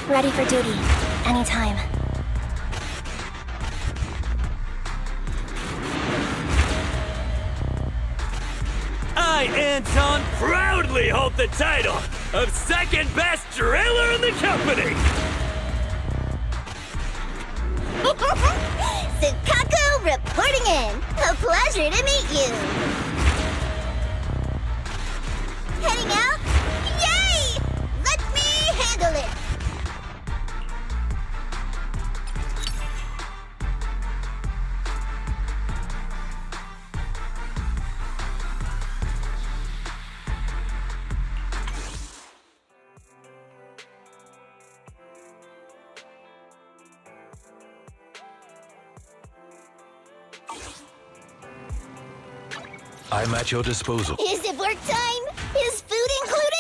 Ready for duty. Anytime. I, Anton, proudly hold the title of second best driller in the company! Sukaku reporting in. A pleasure to meet you. Heading out? Yay! Let me handle it. I'm at your disposal. Is it work time? Is food included?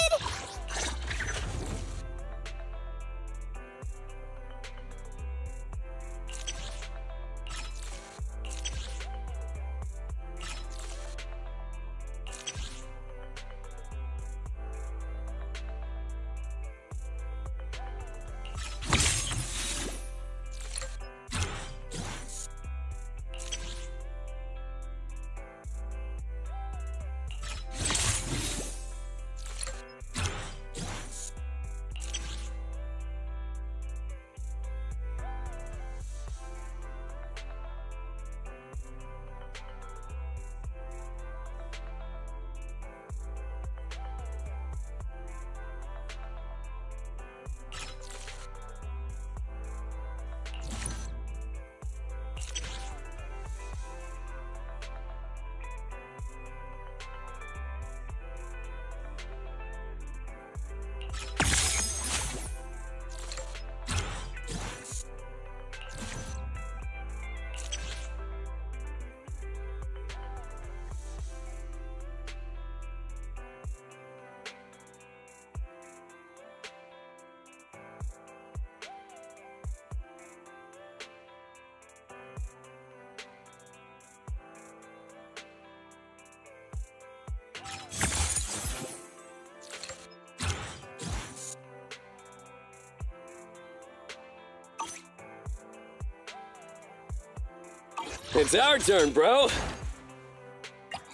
It's our turn, bro!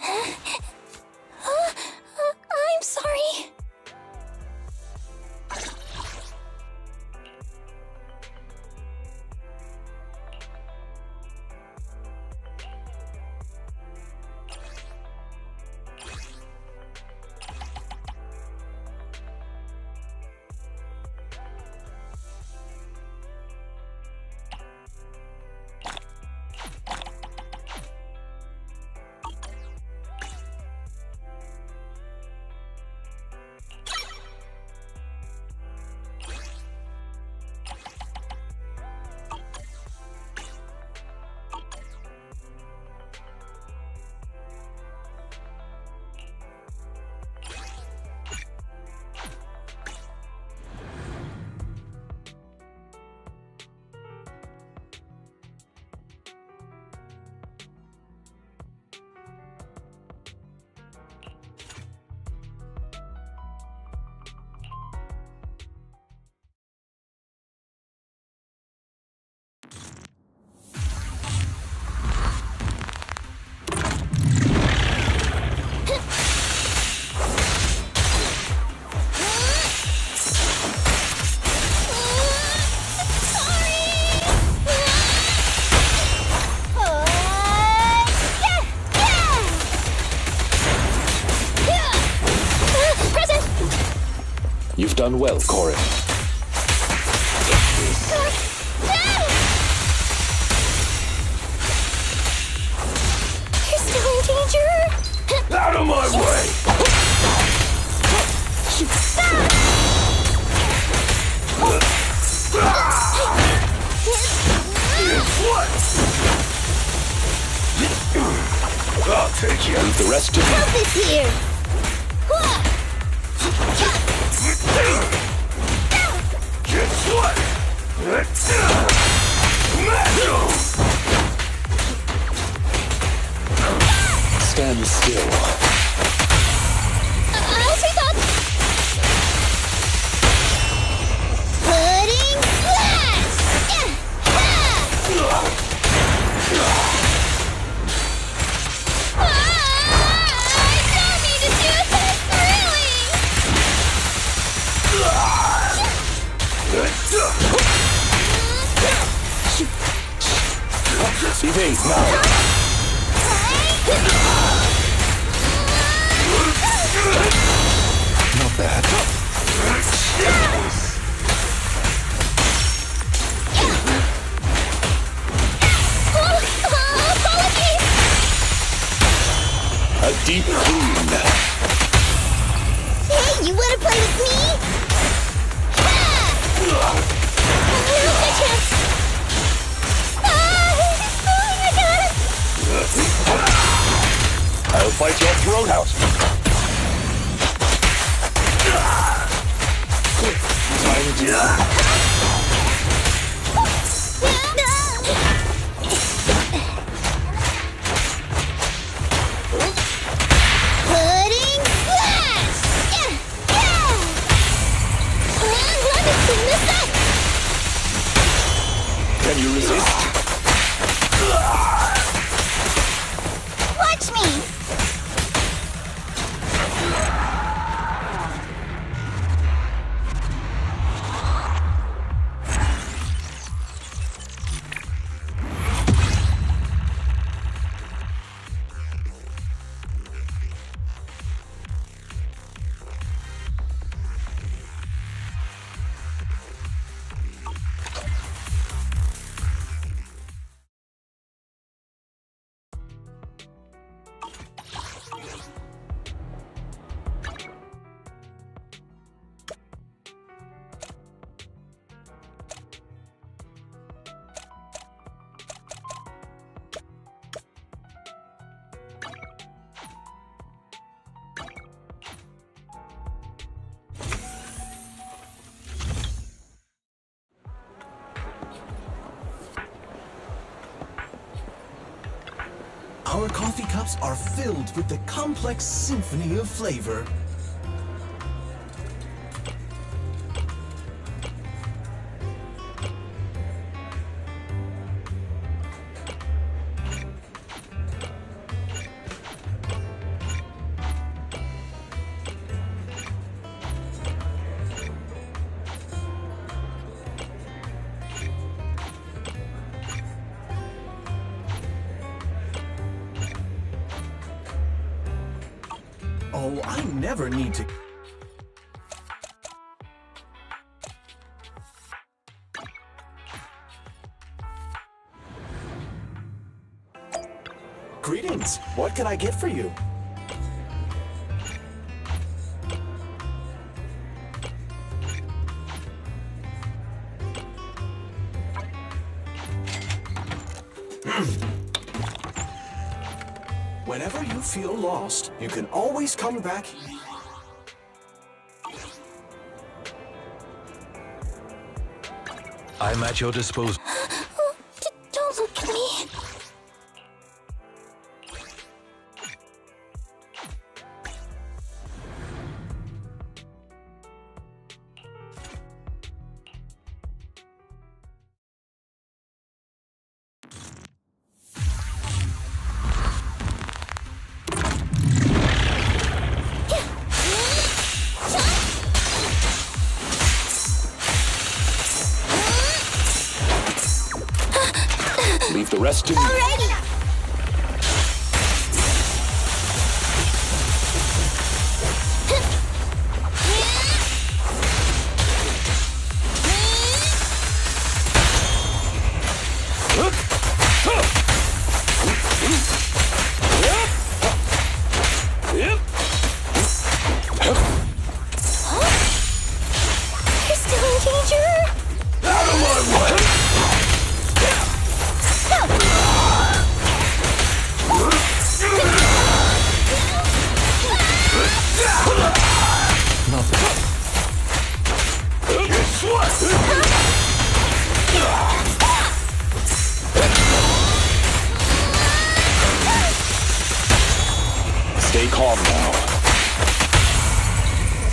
I'm sorry. You've done well, Corin. You're still in danger. Out of my way! I'll take you. Leave the rest to me. Help is here. Guess what? Stand still. As we thought. Putting phase now. Not bad. A deep clean. Hey, you wanna play with me? Now's my chance. I got him. I'll fight your throat out. Time to... Pudding splash! Can you resist? Watch me! Our coffee cups are filled with the complex symphony of flavor. Oh, I never need to... Greetings. What can I get for you? Whenever you feel lost, you can always come back. I'm at your disposal. Don't look at me. Leave the rest to me. Alrighty! You're still in danger. Out of my way! Not bad. Guess what? Stay calm now.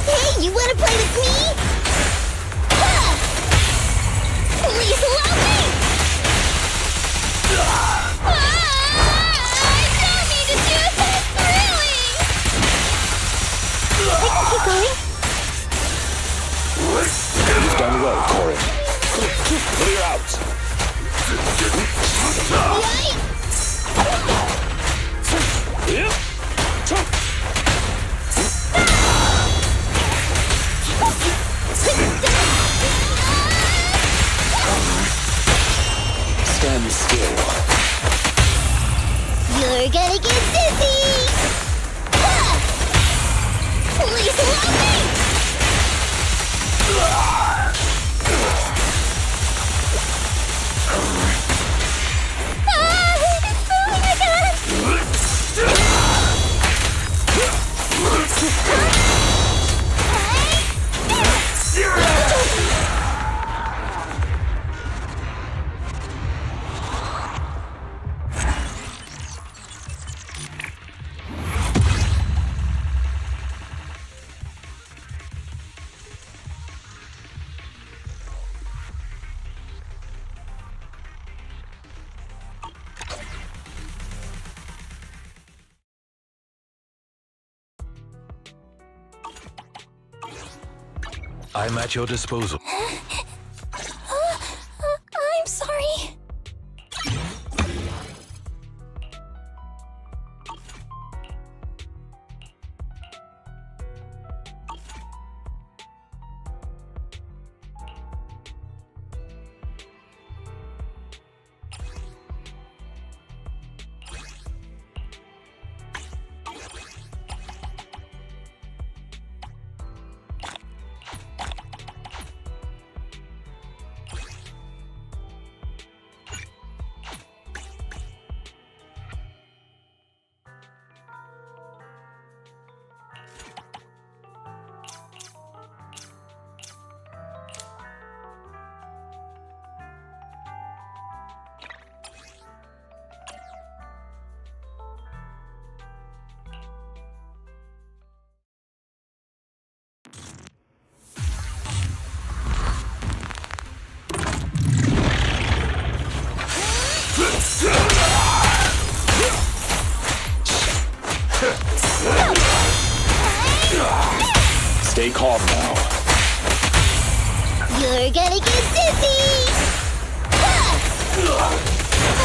Hey, you wanna play with me? Please allow me! I don't need to do this, really! I can keep going. You've done well, Corin. Clear out. Yikes! I'm at your disposal. I'm sorry. Stay calm now. You're gonna get dizzy!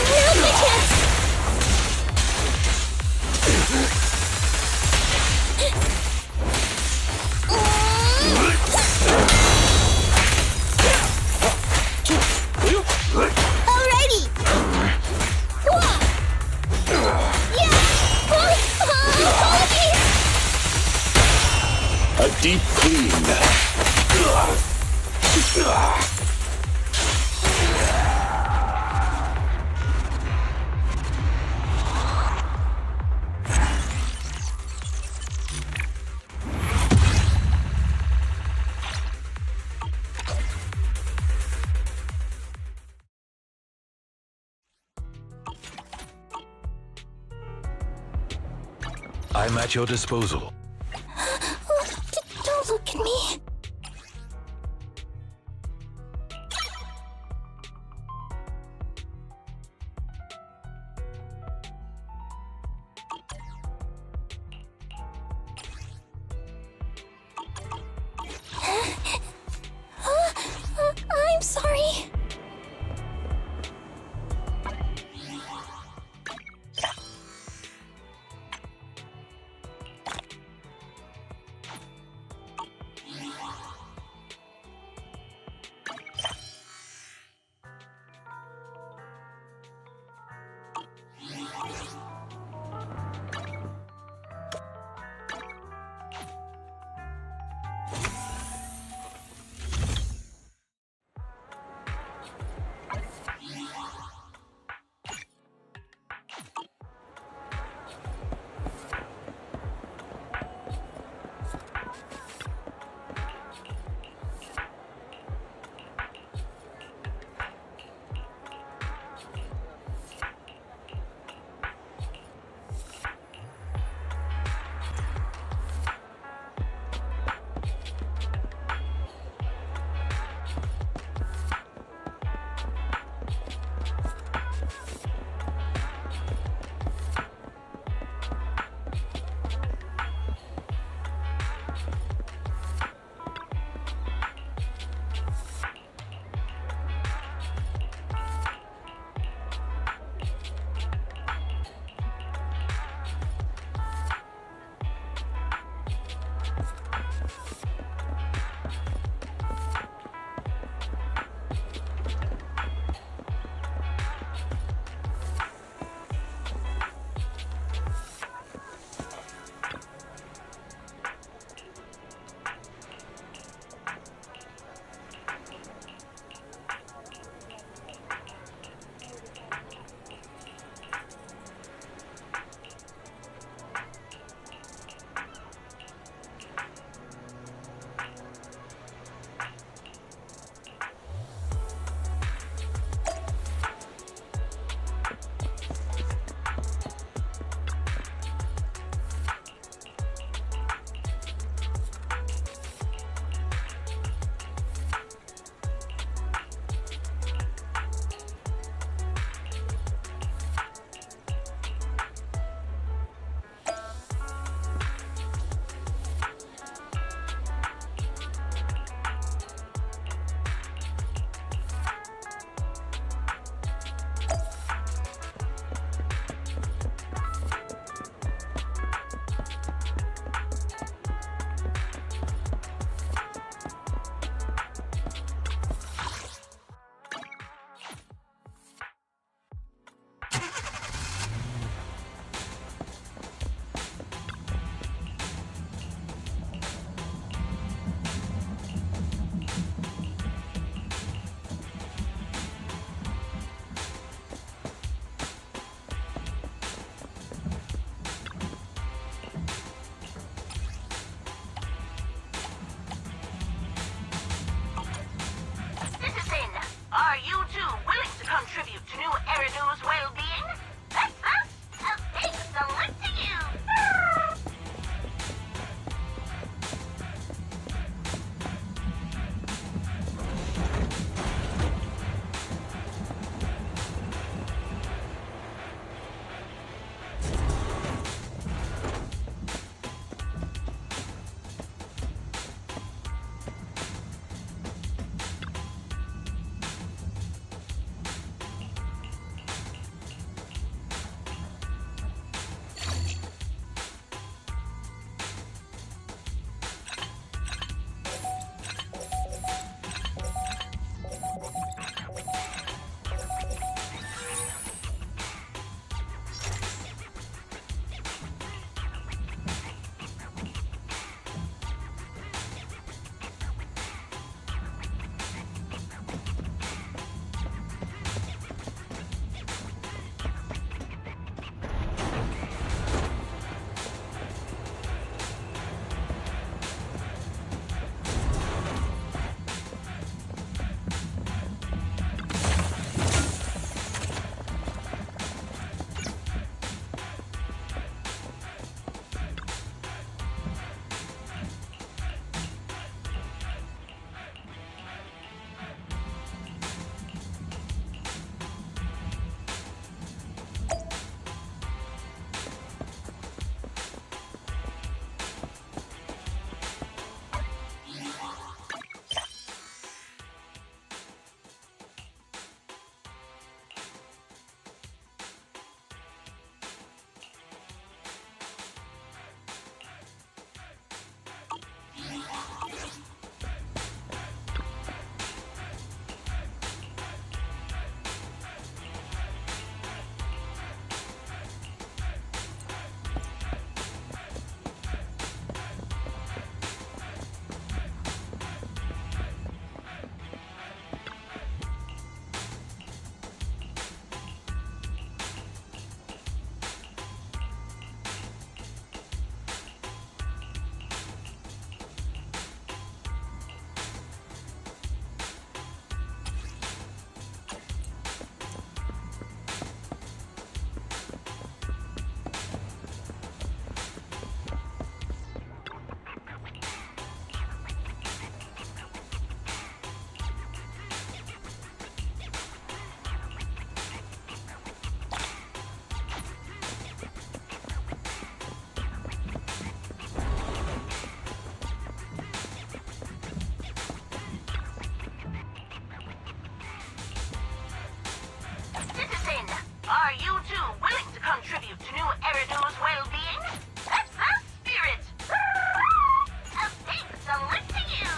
Now's my chance. Alrighty! A deep clean. I'm at your disposal. Don't look at me. I'm sorry. Eridu's well-being? That's us! A big salute to you! Are you two willing to contribute to new Eridu's well-being? That's the spirit! A big salute to you!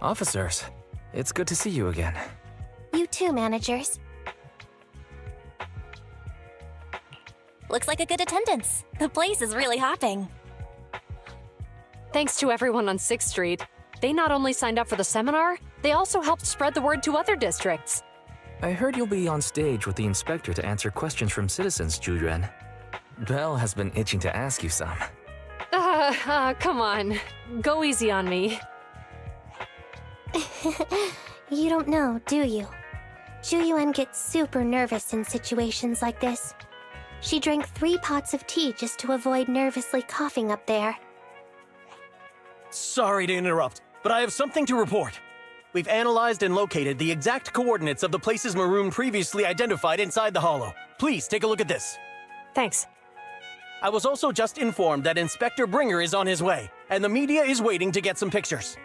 Officers, it's good to see you again. You too, managers. Looks like a good attendance. The place is really hopping. Thanks to everyone on 6th Street. They not only signed up for the seminar, they also helped spread the word to other districts. I heard you'll be on stage with the inspector to answer questions from citizens, Juyuan. Belle has been itching to ask you some. Come on. Go easy on me. You don't know, do you? Juyuan gets super nervous in situations like this. She drank 3 pots of tea just to avoid nervously coughing up there. Sorry to interrupt, but I have something to report. We've analyzed and located the exact coordinates of the places Maroon previously identified inside the hollow. Please take a look at this. Thanks. I was also just informed that Inspector Bringer is on his way, and the media is waiting to get some pictures.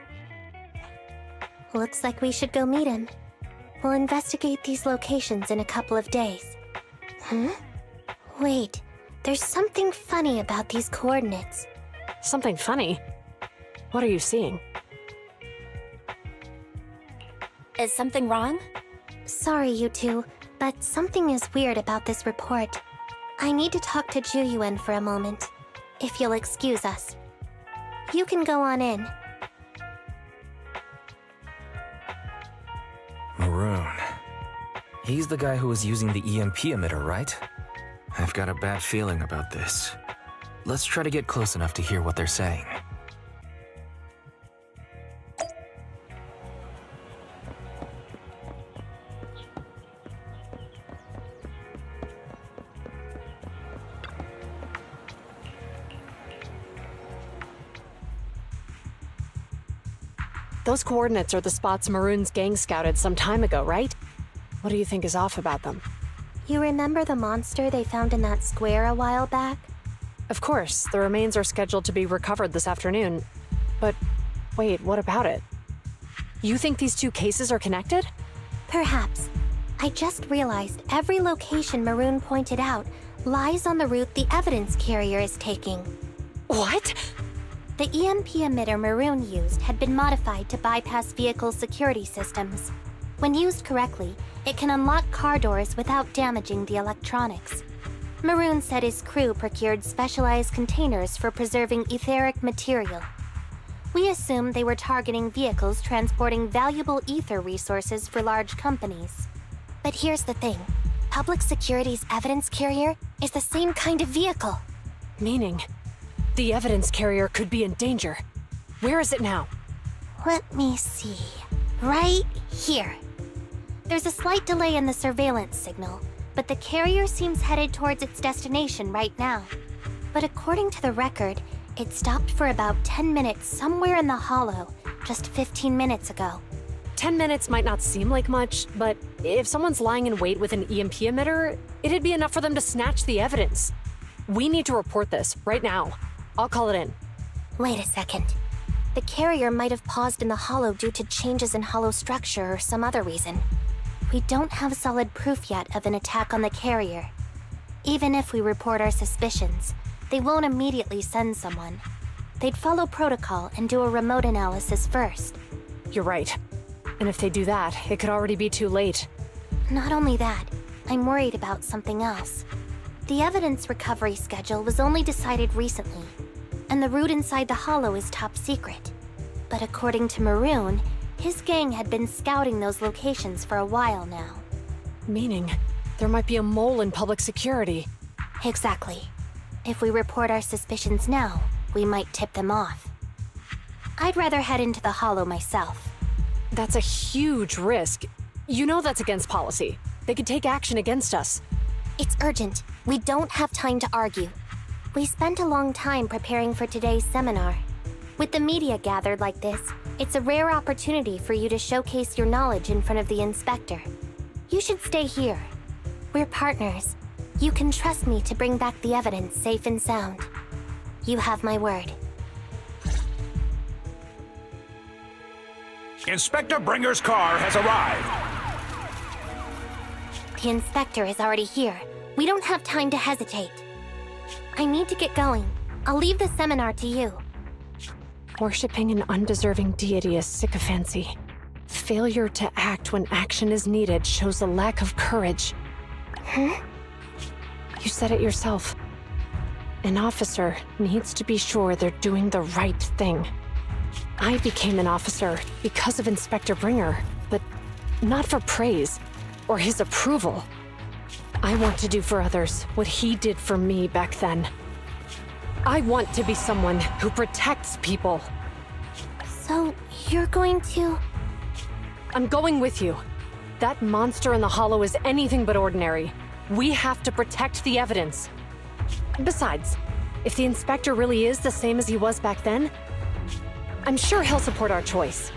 Looks like we should go meet him. We'll investigate these locations in a couple of days. Wait, there's something funny about these coordinates. Something funny? What are you seeing? Is something wrong? Sorry, you two, but something is weird about this report. I need to talk to Juyuan for a moment, if you'll excuse us. You can go on in. Maroon. He's the guy who was using the EMP emitter, right? I've got a bad feeling about this. Let's try to get close enough to hear what they're saying. Those coordinates are the spots Maroon's gang scouted some time ago, right? What do you think is off about them? You remember the monster they found in that square a while back? Of course, the remains are scheduled to be recovered this afternoon. But wait, what about it? You think these 2 cases are connected? Perhaps. I just realized every location Maroon pointed out lies on the route the evidence carrier is taking. What? The EMP emitter Maroon used had been modified to bypass vehicle security systems. When used correctly, it can unlock car doors without damaging the electronics. Maroon said his crew procured specialized containers for preserving etheric material. We assumed they were targeting vehicles transporting valuable ether resources for large companies. But here's the thing. Public Security's evidence carrier is the same kind of vehicle. Meaning, the evidence carrier could be in danger. Where is it now? Let me see. Right here. There's a slight delay in the surveillance signal, but the carrier seems headed towards its destination right now. But according to the record, it stopped for about 10 minutes somewhere in the hollow, just 15 minutes ago. 10 minutes might not seem like much, but if someone's lying in wait with an EMP emitter, it'd be enough for them to snatch the evidence. We need to report this right now. I'll call it in. Wait a second. The carrier might have paused in the hollow due to changes in hollow structure or some other reason. We don't have solid proof yet of an attack on the carrier. Even if we report our suspicions, they won't immediately send someone. They'd follow protocol and do a remote analysis first. You're right. And if they do that, it could already be too late. Not only that, I'm worried about something else. The evidence recovery schedule was only decided recently, and the route inside the hollow is top secret. But according to Maroon, his gang had been scouting those locations for a while now. Meaning, there might be a mole in public security. Exactly. If we report our suspicions now, we might tip them off. I'd rather head into the hollow myself. That's a huge risk. You know that's against policy. They could take action against us. It's urgent. We don't have time to argue. We spent a long time preparing for today's seminar. With the media gathered like this, it's a rare opportunity for you to showcase your knowledge in front of the inspector. You should stay here. We're partners. You can trust me to bring back the evidence safe and sound. You have my word. Inspector Bringer's car has arrived. The inspector is already here. We don't have time to hesitate. I need to get going. I'll leave the seminar to you. Worshipping an undeserving deity is sycophancy. Failure to act when action is needed shows a lack of courage. Huh? You said it yourself. An officer needs to be sure they're doing the right thing. I became an officer because of Inspector Bringer, but not for praise or his approval. I want to do for others what he did for me back then. I want to be someone who protects people. So, you're going to... I'm going with you. That monster in the hollow is anything but ordinary. We have to protect the evidence. Besides, if the inspector really is the same as he was back then, I'm sure he'll support our choice.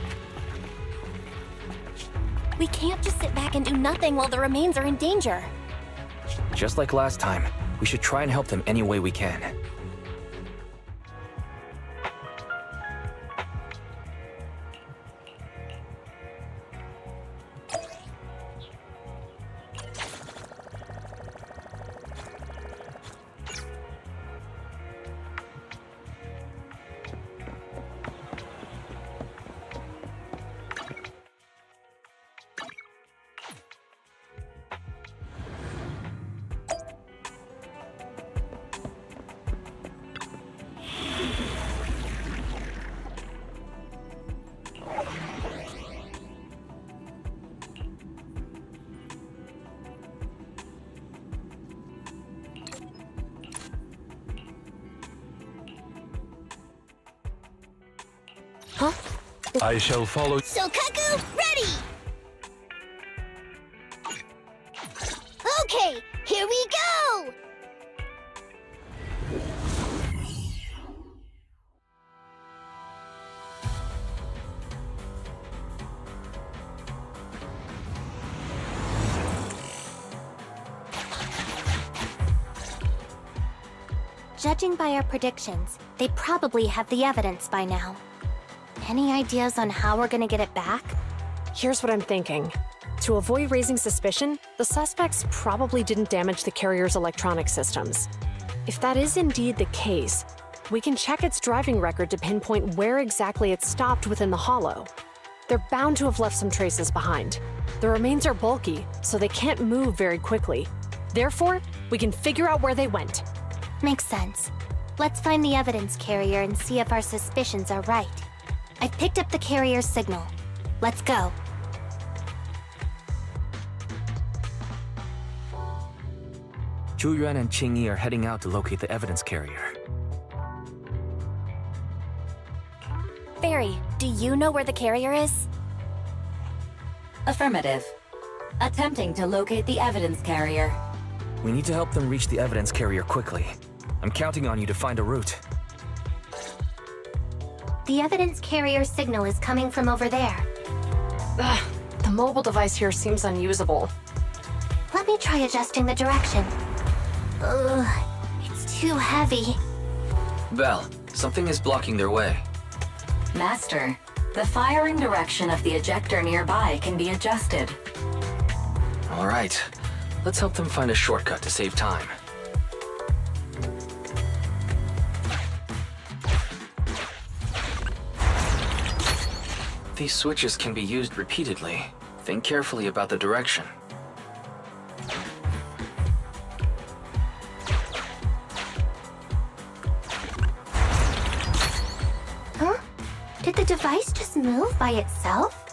We can't just sit back and do nothing while the remains are in danger. Just like last time, we should try and help them any way we can. Huh? I shall follow. So, Kaku, ready! Okay, here we go! Judging by our predictions, they probably have the evidence by now. Any ideas on how we're gonna get it back? Here's what I'm thinking. To avoid raising suspicion, the suspects probably didn't damage the carrier's electronic systems. If that is indeed the case, we can check its driving record to pinpoint where exactly it stopped within the hollow. They're bound to have left some traces behind. The remains are bulky, so they can't move very quickly. Therefore, we can figure out where they went. Makes sense. Let's find the evidence carrier and see if our suspicions are right. I've picked up the carrier's signal. Let's go. Zhu Yuan and Qing Yi are heading out to locate the evidence carrier. Barry, do you know where the carrier is? Affirmative. Attempting to locate the evidence carrier. We need to help them reach the evidence carrier quickly. I'm counting on you to find a route. The evidence carrier signal is coming from over there. Ugh, the mobile device here seems unusable. Let me try adjusting the direction. Ugh, it's too heavy. Val, something is blocking their way. Master, the firing direction of the ejector nearby can be adjusted. All right, let's help them find a shortcut to save time. These switches can be used repeatedly. Think carefully about the direction. Huh? Did the device just move by itself?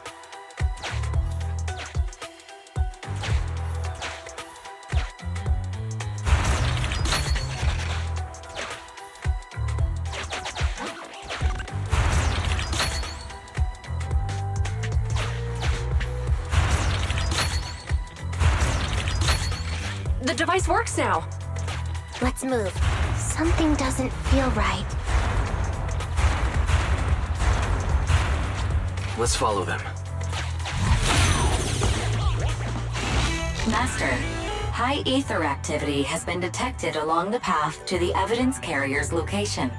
The device works now! Let's move. Something doesn't feel right. Let's follow them. Master, high ether activity has been detected along the path to the evidence carrier's location.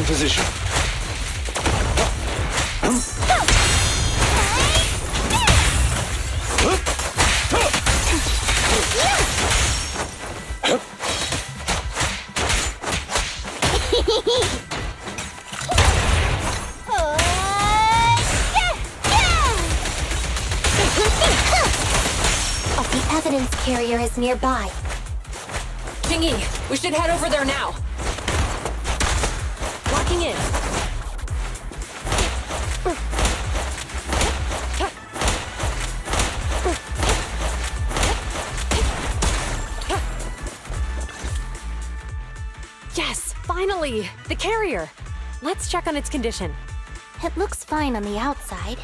position. The evidence carrier is nearby. Jingyi, we should head over there now. Locking in. Yes, finally! The carrier! Let's check on its condition. It looks fine on the outside.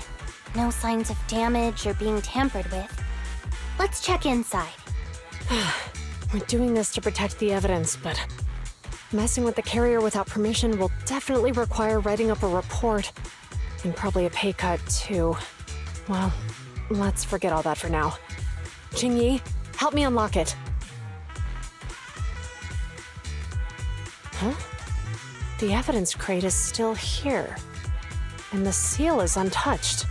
No signs of damage or being tampered with. Let's check inside. We're doing this to protect the evidence, but messing with the carrier without permission will definitely require writing up a report. And probably a pay cut, too. Well, let's forget all that for now. Jingyi, help me unlock it. Huh? The evidence crate is still here. And the seal is untouched.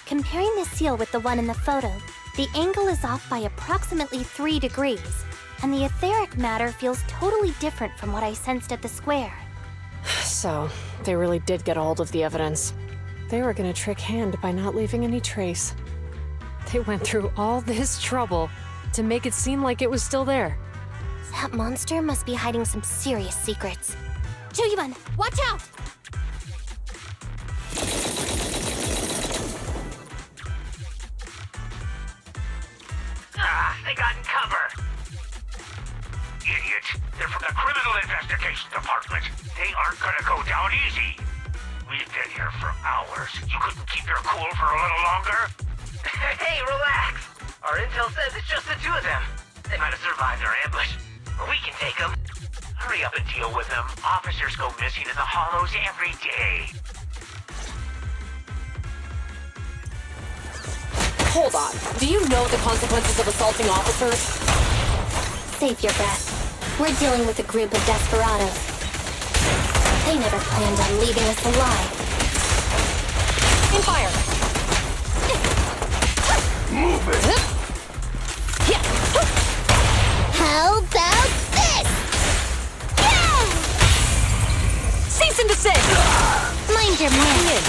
Comparing the seal with the one in the photo, the angle is off by approximately 3 degrees, and the etheric matter feels totally different from what I sensed at the square. So, they really did get a hold of the evidence. They were gonna trick Hand by not leaving any trace. They went through all this trouble to make it seem like it was still there. That monster must be hiding some serious secrets. Choyuban, watch out! They got in cover. Idiots. They're from the Criminal Investigation Department. They aren't gonna go down easy. We've been here for hours. You couldn't keep your cool for a little longer? Hey, relax. Our intel says it's just the two of them. They might have survived our ambush. But we can take them. Hurry up and deal with them. Officers go missing in the hollows every day. Hold on. Do you know the consequences of assaulting officers? Save your breath. We're dealing with a group of desperados. They never planned on leaving us alive. In fire! Move it! How about this? Yeah! Cease and desist! Mind your man.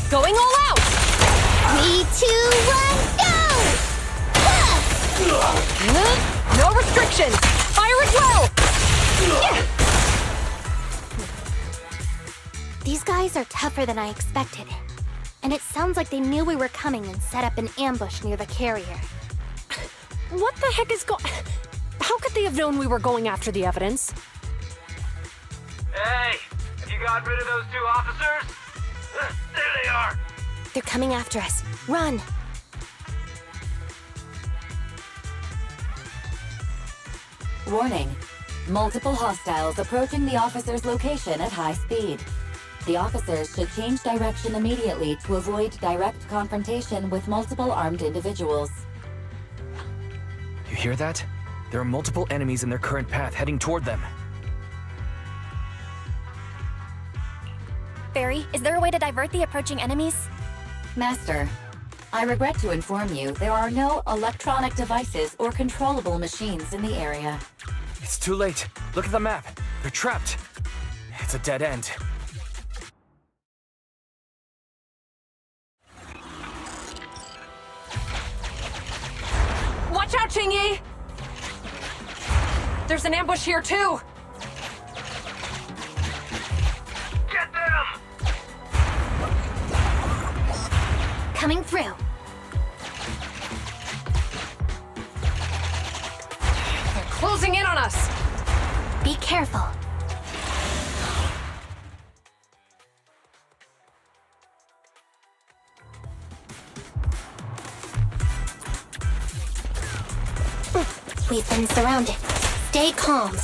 Going all out! 3, 2, 1, go! No restrictions! Fire at will! These guys are tougher than I expected. And it sounds like they knew we were coming and set up an ambush near the carrier. What the heck is How could they have known we were going after the evidence? Hey, have you gotten rid of those 2 officers? There they are. They're coming after us. Run! Warning. Multiple hostiles approaching the officer's location at high speed. The officers should change direction immediately to avoid direct confrontation with multiple armed individuals. You hear that? There are multiple enemies in their current path heading toward them. Barry, is there a way to divert the approaching enemies? Master, I regret to inform you there are no electronic devices or controllable machines in the area. It's too late. Look at the map. They're trapped. It's a dead end. Watch out, Jingyi! There's an ambush here, too! Get them! Coming through. They're closing in on us! Be careful. We've been surrounded. Stay calm. We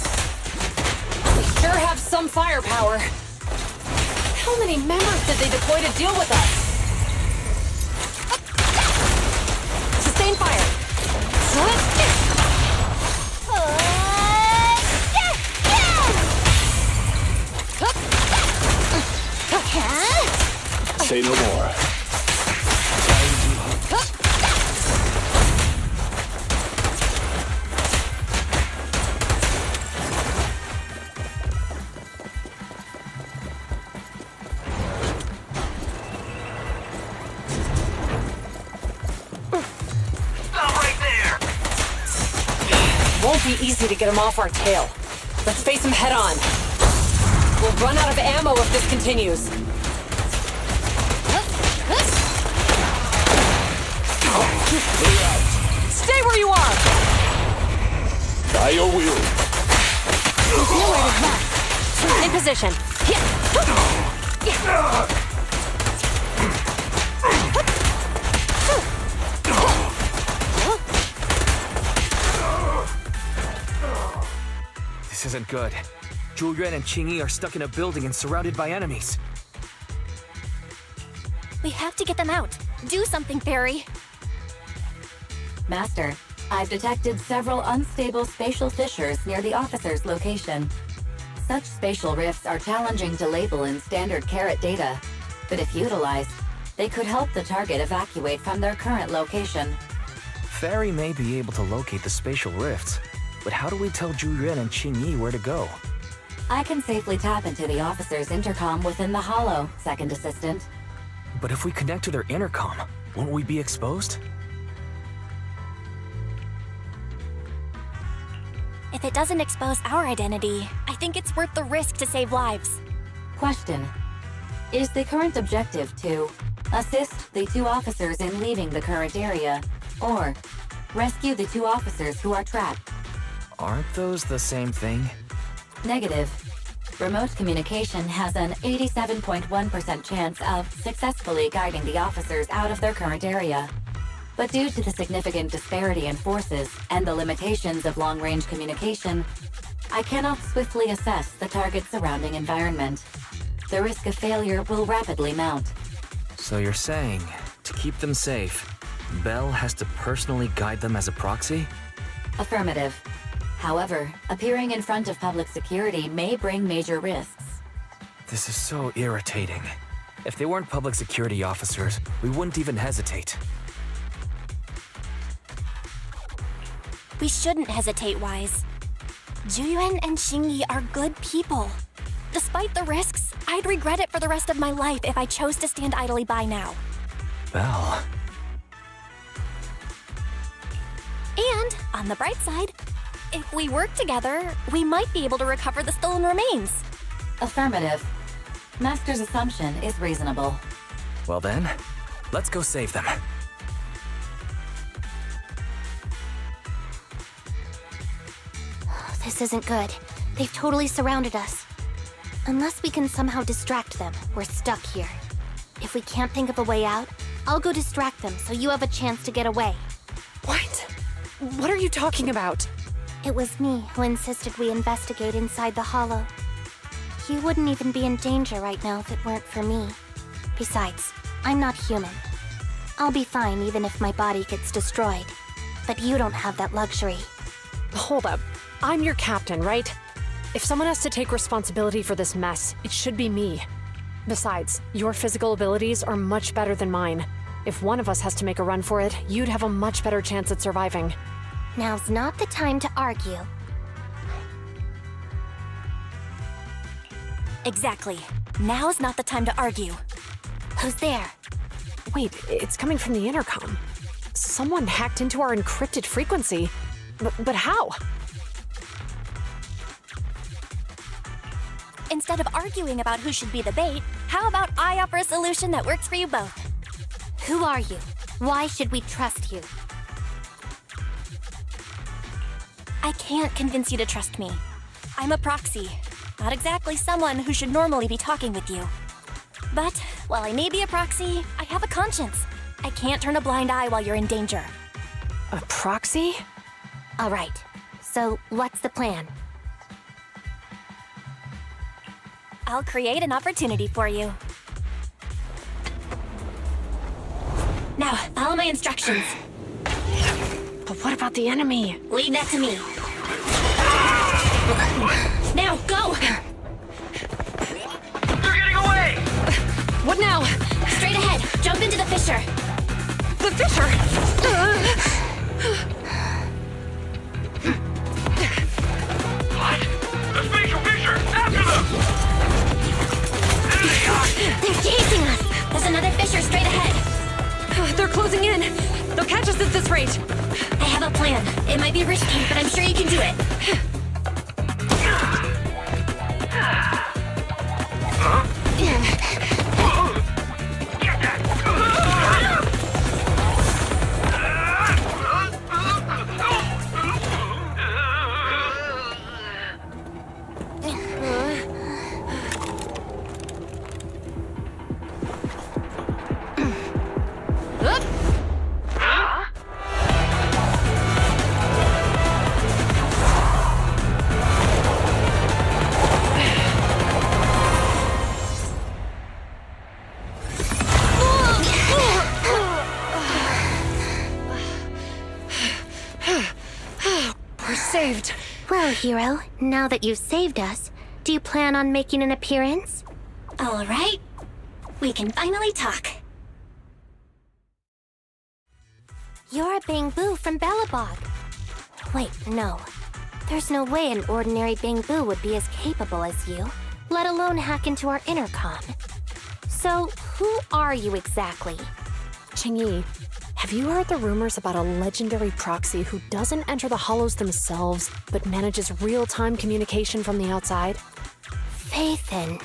sure have some firepower. How many members did they deploy to deal with us? Sustain fire. Say no more. Won't be easy to get him off our tail. Let's face him head on. We'll run out of ammo if this continues. Stay where you are! By your will. There's nowhere to run. In position. This isn't good. Zhu Yuan and Qing Yi are stuck in a building and surrounded by enemies. We have to get them out. Do something, Fairy. Master, I've detected several unstable spatial fissures near the officer's location. Such spatial rifts are challenging to label in standard carat data, but if utilized, they could help the target evacuate from their current location. Fairy may be able to locate the spatial rifts, but how do we tell Zhu Yuan and Qing Yi where to go? I can safely tap into the officer's intercom within the hollow, Second Assistant. But if we connect to their intercom, won't we be exposed? If it doesn't expose our identity, I think it's worth the risk to save lives. Question. Is the current objective to assist the 2 officers in leaving the current area, or rescue the 2 officers who are trapped? Aren't those the same thing? Negative. Remote communication has an 87.1% chance of successfully guiding the officers out of their current area. But due to the significant disparity in forces and the limitations of long-range communication, I cannot swiftly assess the target's surrounding environment. The risk of failure will rapidly mount. So you're saying, to keep them safe, Bell has to personally guide them as a proxy? Affirmative. However, appearing in front of public security may bring major risks. This is so irritating. If they weren't public security officers, we wouldn't even hesitate. We shouldn't hesitate, Wise. Juyuan and Qing Yi are good people. Despite the risks, I'd regret it for the rest of my life if I chose to stand idly by now. Bell. And, on the bright side, if we work together, we might be able to recover the stolen remains. Affirmative. Master's assumption is reasonable. Well then, let's go save them. This isn't good. They've totally surrounded us. Unless we can somehow distract them, we're stuck here. If we can't think of a way out, I'll go distract them so you have a chance to get away. What? What are you talking about? It was me who insisted we investigate inside the hollow. You wouldn't even be in danger right now if it weren't for me. Besides, I'm not human. I'll be fine even if my body gets destroyed. But you don't have that luxury. Hold up. I'm your captain, right? If someone has to take responsibility for this mess, it should be me. Besides, your physical abilities are much better than mine. If one of us has to make a run for it, you'd have a much better chance at surviving. Now's not the time to argue. Exactly. Now's not the time to argue. Who's there? Wait, it's coming from the intercom. Someone hacked into our encrypted frequency. But how? Instead of arguing about who should be the bait, how about I offer a solution that works for you both? Who are you? Why should we trust you? I can't convince you to trust me. I'm a proxy, not exactly someone who should normally be talking with you. But while I may be a proxy, I have a conscience. I can't turn a blind eye while you're in danger. A proxy? All right, so what's the plan? I'll create an opportunity for you. Now, follow my instructions. But what about the enemy? Leave that to me. Now, go! They're getting away! What now? Straight ahead. Jump into the fissure. The fissure! What? The spatial fissure! After them! There they are! They're chasing us. There's another fissure straight ahead. They're closing in. They'll catch us at this rate. I have a plan. It might be risky, but I'm sure you can do it. Get that! We're saved. Well, hero, now that you've saved us, do you plan on making an appearance? All right. We can finally talk. You're a Bangbu from Belobog. Wait, no. There's no way an ordinary Bangbu would be as capable as you, let alone hack into our intercom. So, who are you exactly? Qingyi, have you heard the rumors about a legendary proxy who doesn't enter the hollows themselves, but manages real-time communication from the outside? Faithin.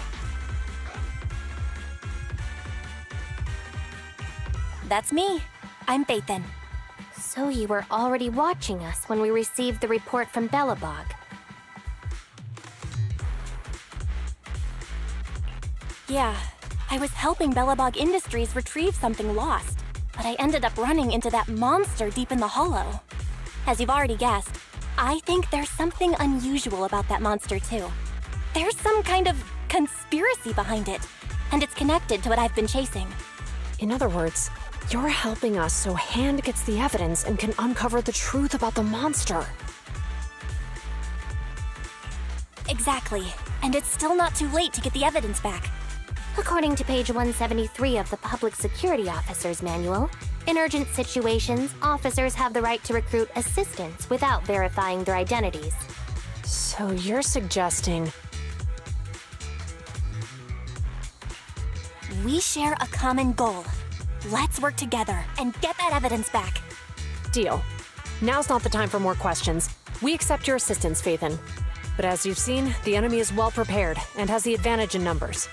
That's me. I'm Faithin. So you were already watching us when we received the report from Belobog. Yeah, I was helping Belobog Industries retrieve something lost, but I ended up running into that monster deep in the hollow. As you've already guessed, I think there's something unusual about that monster too. There's some kind of conspiracy behind it, and it's connected to what I've been chasing. In other words, you're helping us so Hand gets the evidence and can uncover the truth about the monster. Exactly, and it's still not too late to get the evidence back. According to page 173 of the Public Security Officer's Manual, in urgent situations, officers have the right to recruit assistants without verifying their identities. So you're suggesting... We share a common goal. Let's work together and get that evidence back. Deal. Now's not the time for more questions. We accept your assistance, Faithin. But as you've seen, the enemy is well prepared and has the advantage in numbers.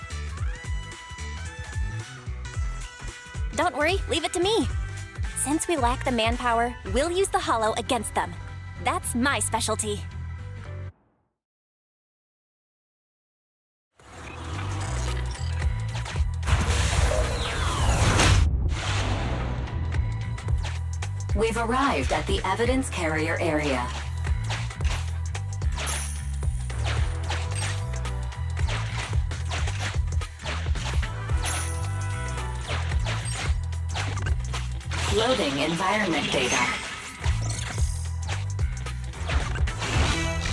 Don't worry, leave it to me. Since we lack the manpower, we'll use the hollow against them. That's my specialty. We've arrived at the evidence carrier area. Loading environment data.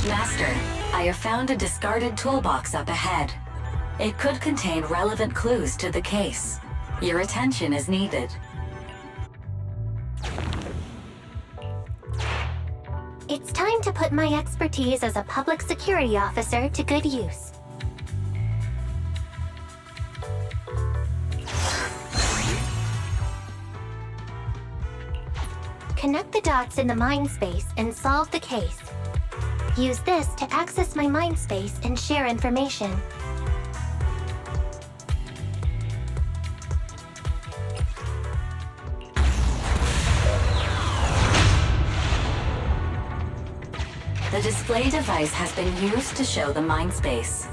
Master, I have found a discarded toolbox up ahead. It could contain relevant clues to the case. Your attention is needed. It's time to put my expertise as a public security officer to good use. Connect the dots in the mind space and solve the case. Use this to access my mind space and share information. The display device has been used to show the mind space.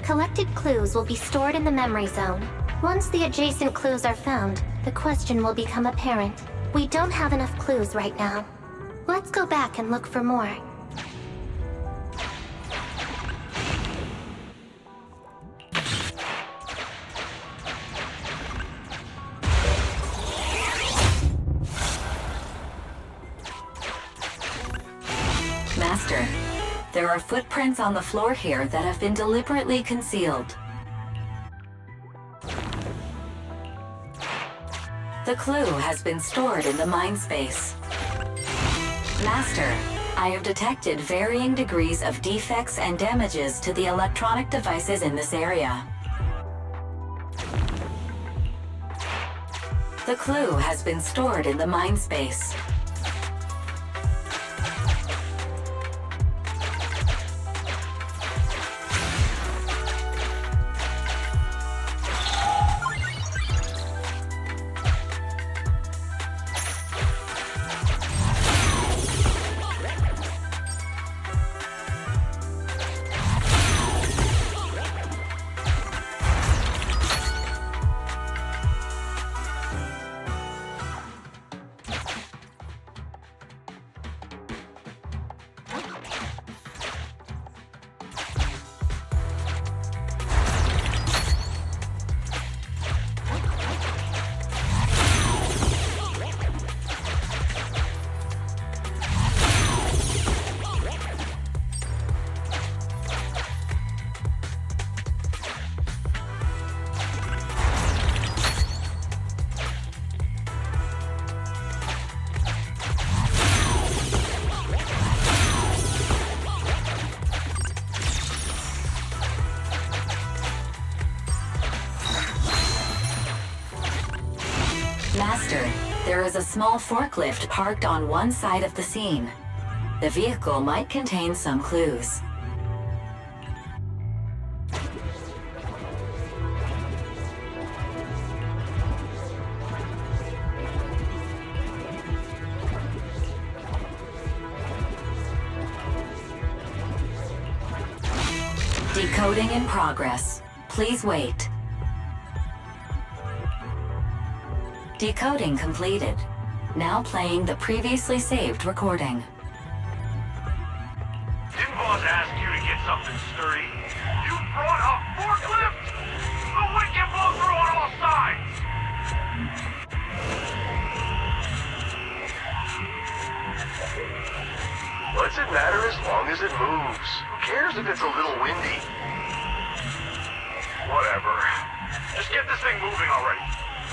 Collected clues will be stored in the memory zone. Once the adjacent clues are found, the question will become apparent. We don't have enough clues right now. Let's go back and look for more. Master, there are footprints on the floor here that have been deliberately concealed. The clue has been stored in the mind space. Master, I have detected varying degrees of defects and damages to the electronic devices in this area. The clue has been stored in the mind space. Master, there is a small forklift parked on one side of the scene. The vehicle might contain some clues. Decoding in progress. Please wait. Decoding completed. Now playing the previously saved recording. Didn't boss ask you to get something sturdy? You brought a forklift? The wind can blow through on all sides! What's it matter as long as it moves? Who cares if it's a little windy? Whatever. Just get this thing moving already.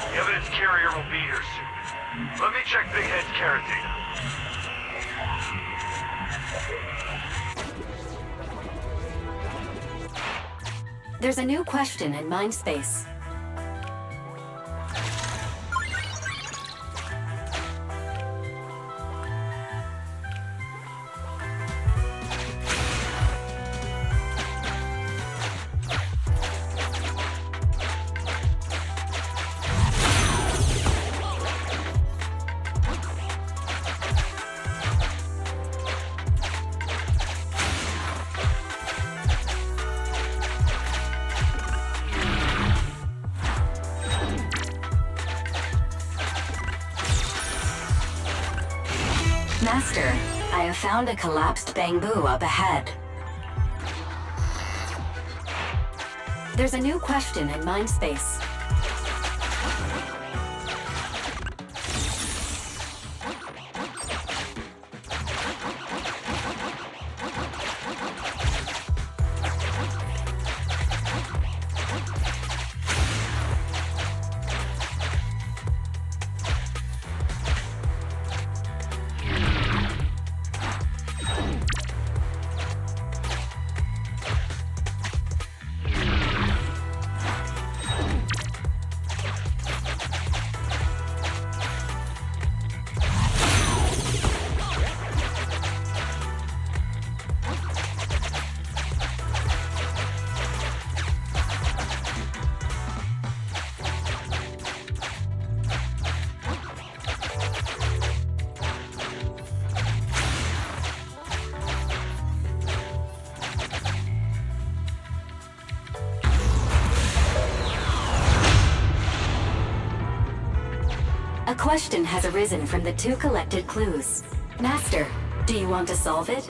The evidence carrier will be here soon. Let me check Big Head's carrot data. There's a new question in Mindspace. Master, I have found a collapsed bamboo up ahead. There's a new question in Mindspace. A question has arisen from the two collected clues. Master, do you want to solve it?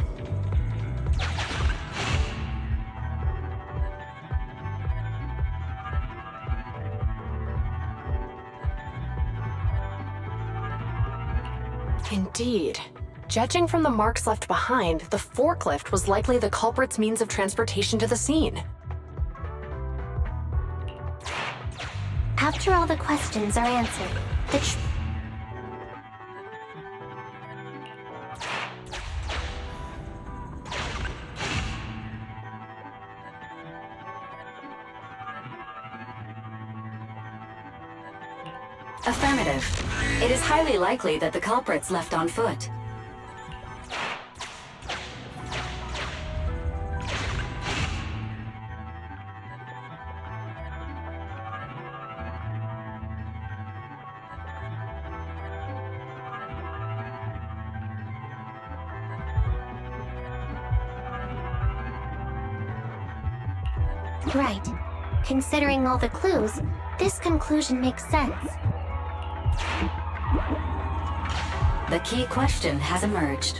Indeed. Judging from the marks left behind, the forklift was likely the culprit's means of transportation to the scene. After all the questions are answered, the Affirmative. It is highly likely that the culprits left on foot. Right. Considering all the clues, this conclusion makes sense. The key question has emerged.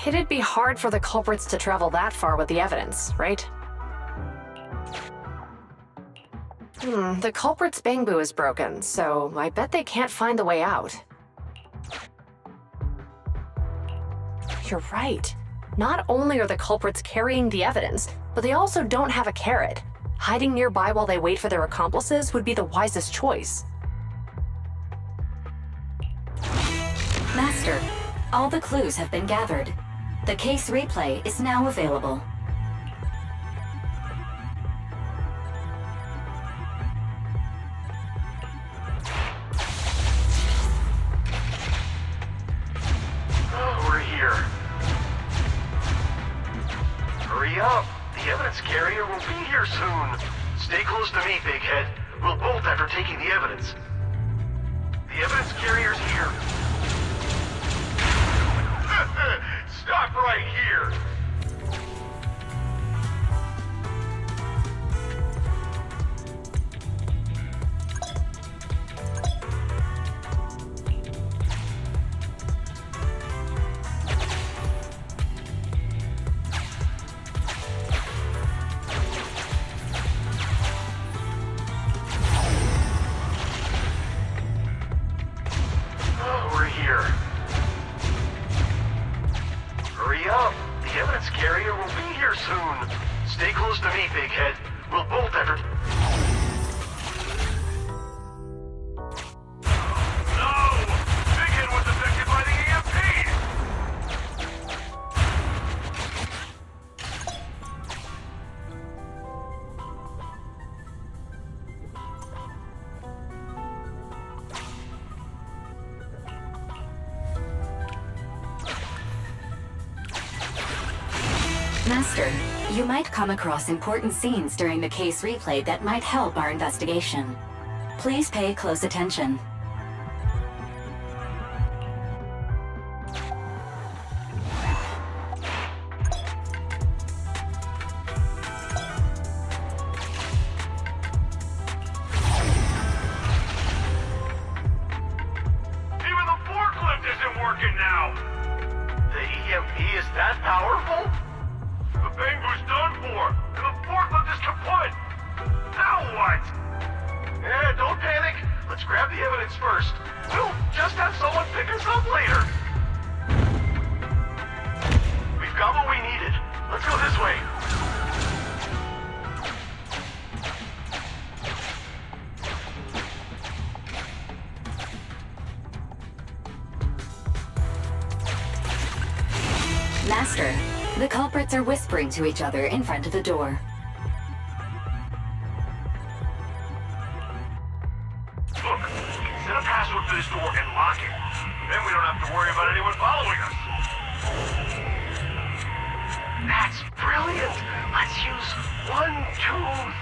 It'd be hard for the culprits to travel that far with the evidence, right? The culprit's bamboo is broken, so I bet they can't find the way out. You're right. Not only are the culprits carrying the evidence, but they also don't have a carrot. Hiding nearby while they wait for their accomplices would be the wisest choice. Master, all the clues have been gathered. The case replay is now available. We're here. Hurry up! The evidence carrier will be here soon. Stay close to me, Big Head. We'll bolt after taking the evidence. The evidence carrier's here. Stop right here! We're here. Hurry up! The evidence carrier will be here soon. Stay close to me, Big Head. We'll bolt after... No! Big Head was affected by the EMP! Master, you might come across important scenes during the case replay that might help our investigation. Please pay close attention. Even the forklift isn't working now! The EMP is that powerful? The bamboo's done for, and the forklift is kaput! Now what? Yeah, don't panic. Let's grab the evidence first. We'll just have someone pick us up later. We've got what we needed. Let's go this way. Master, the culprits are whispering to each other in front of the door. Look, set a password for this door and lock it. Then we don't have to worry about anyone following us. That's brilliant. Let's use 1, 2,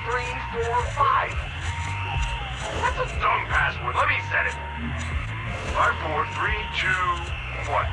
3, 4, 5. That's a dumb password. Let me set it. 5, 4, 3, 2, 1.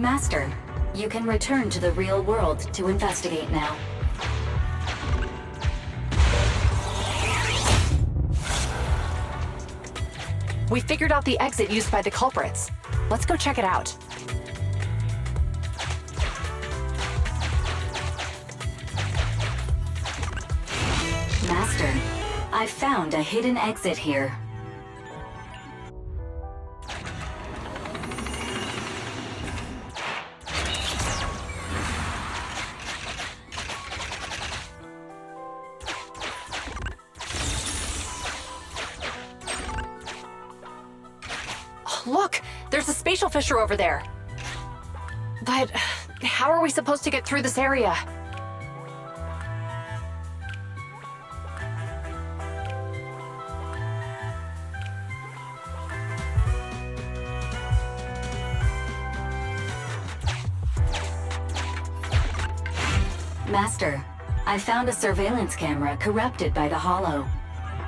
Master, you can return to the real world to investigate now. We figured out the exit used by the culprits. Let's go check it out. Master, I've found a hidden exit here. Look, there's a spatial fissure over there. But how are we supposed to get through this area? Master, I found a surveillance camera corrupted by the Hollow.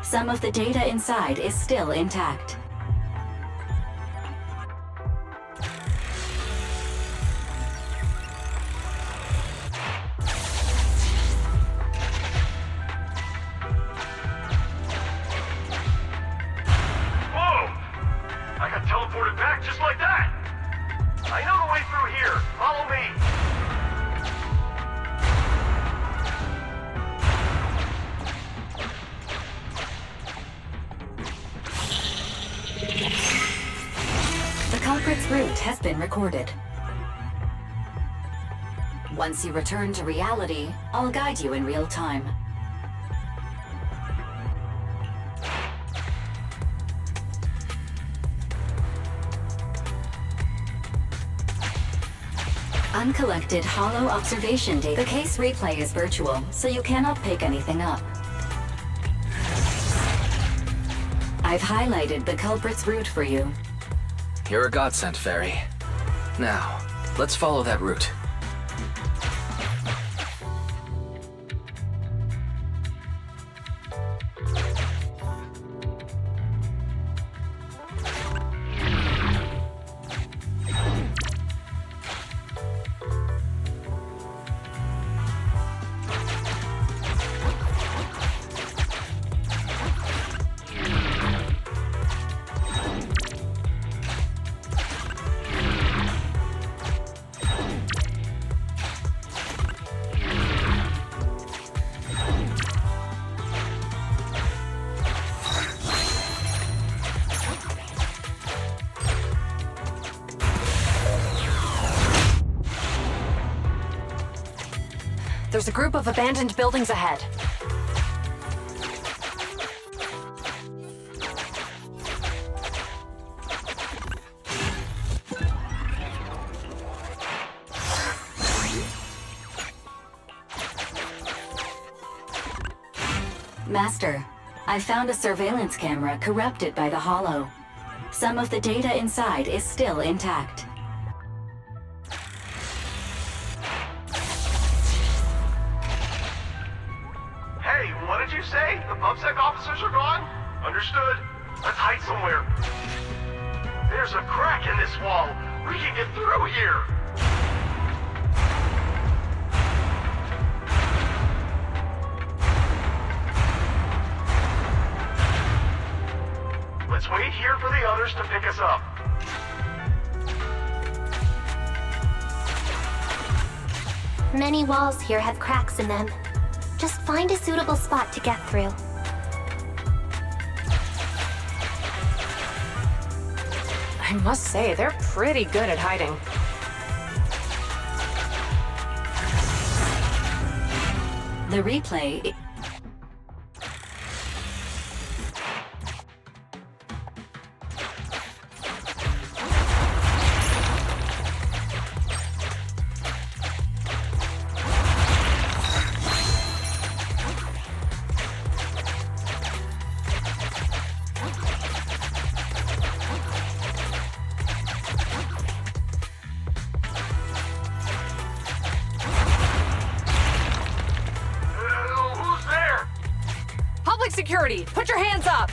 Some of the data inside is still intact. Whoa! I got teleported back just like that! I know the way through here. Follow me. The culprit's route has been recorded. Once you return to reality, I'll guide you in real time. Uncollected Hollow observation data. The case replay is virtual, so you cannot pick anything up. I've highlighted the culprit's route for you. You're a godsend, Fairy. Now, let's follow that route. There's a group of abandoned buildings ahead. Master, I found a surveillance camera corrupted by the Hollow. Some of the data inside is still intact. Hey, what did you say? The PubSec officers are gone? Understood. Let's hide somewhere. There's a crack in this wall. We can get through here. Let's wait here for the others to pick us up. Many walls here have cracks in them. Just find a suitable spot to get through. I must say, they're pretty good at hiding. The replay... Who's there? Public security, put your hands up!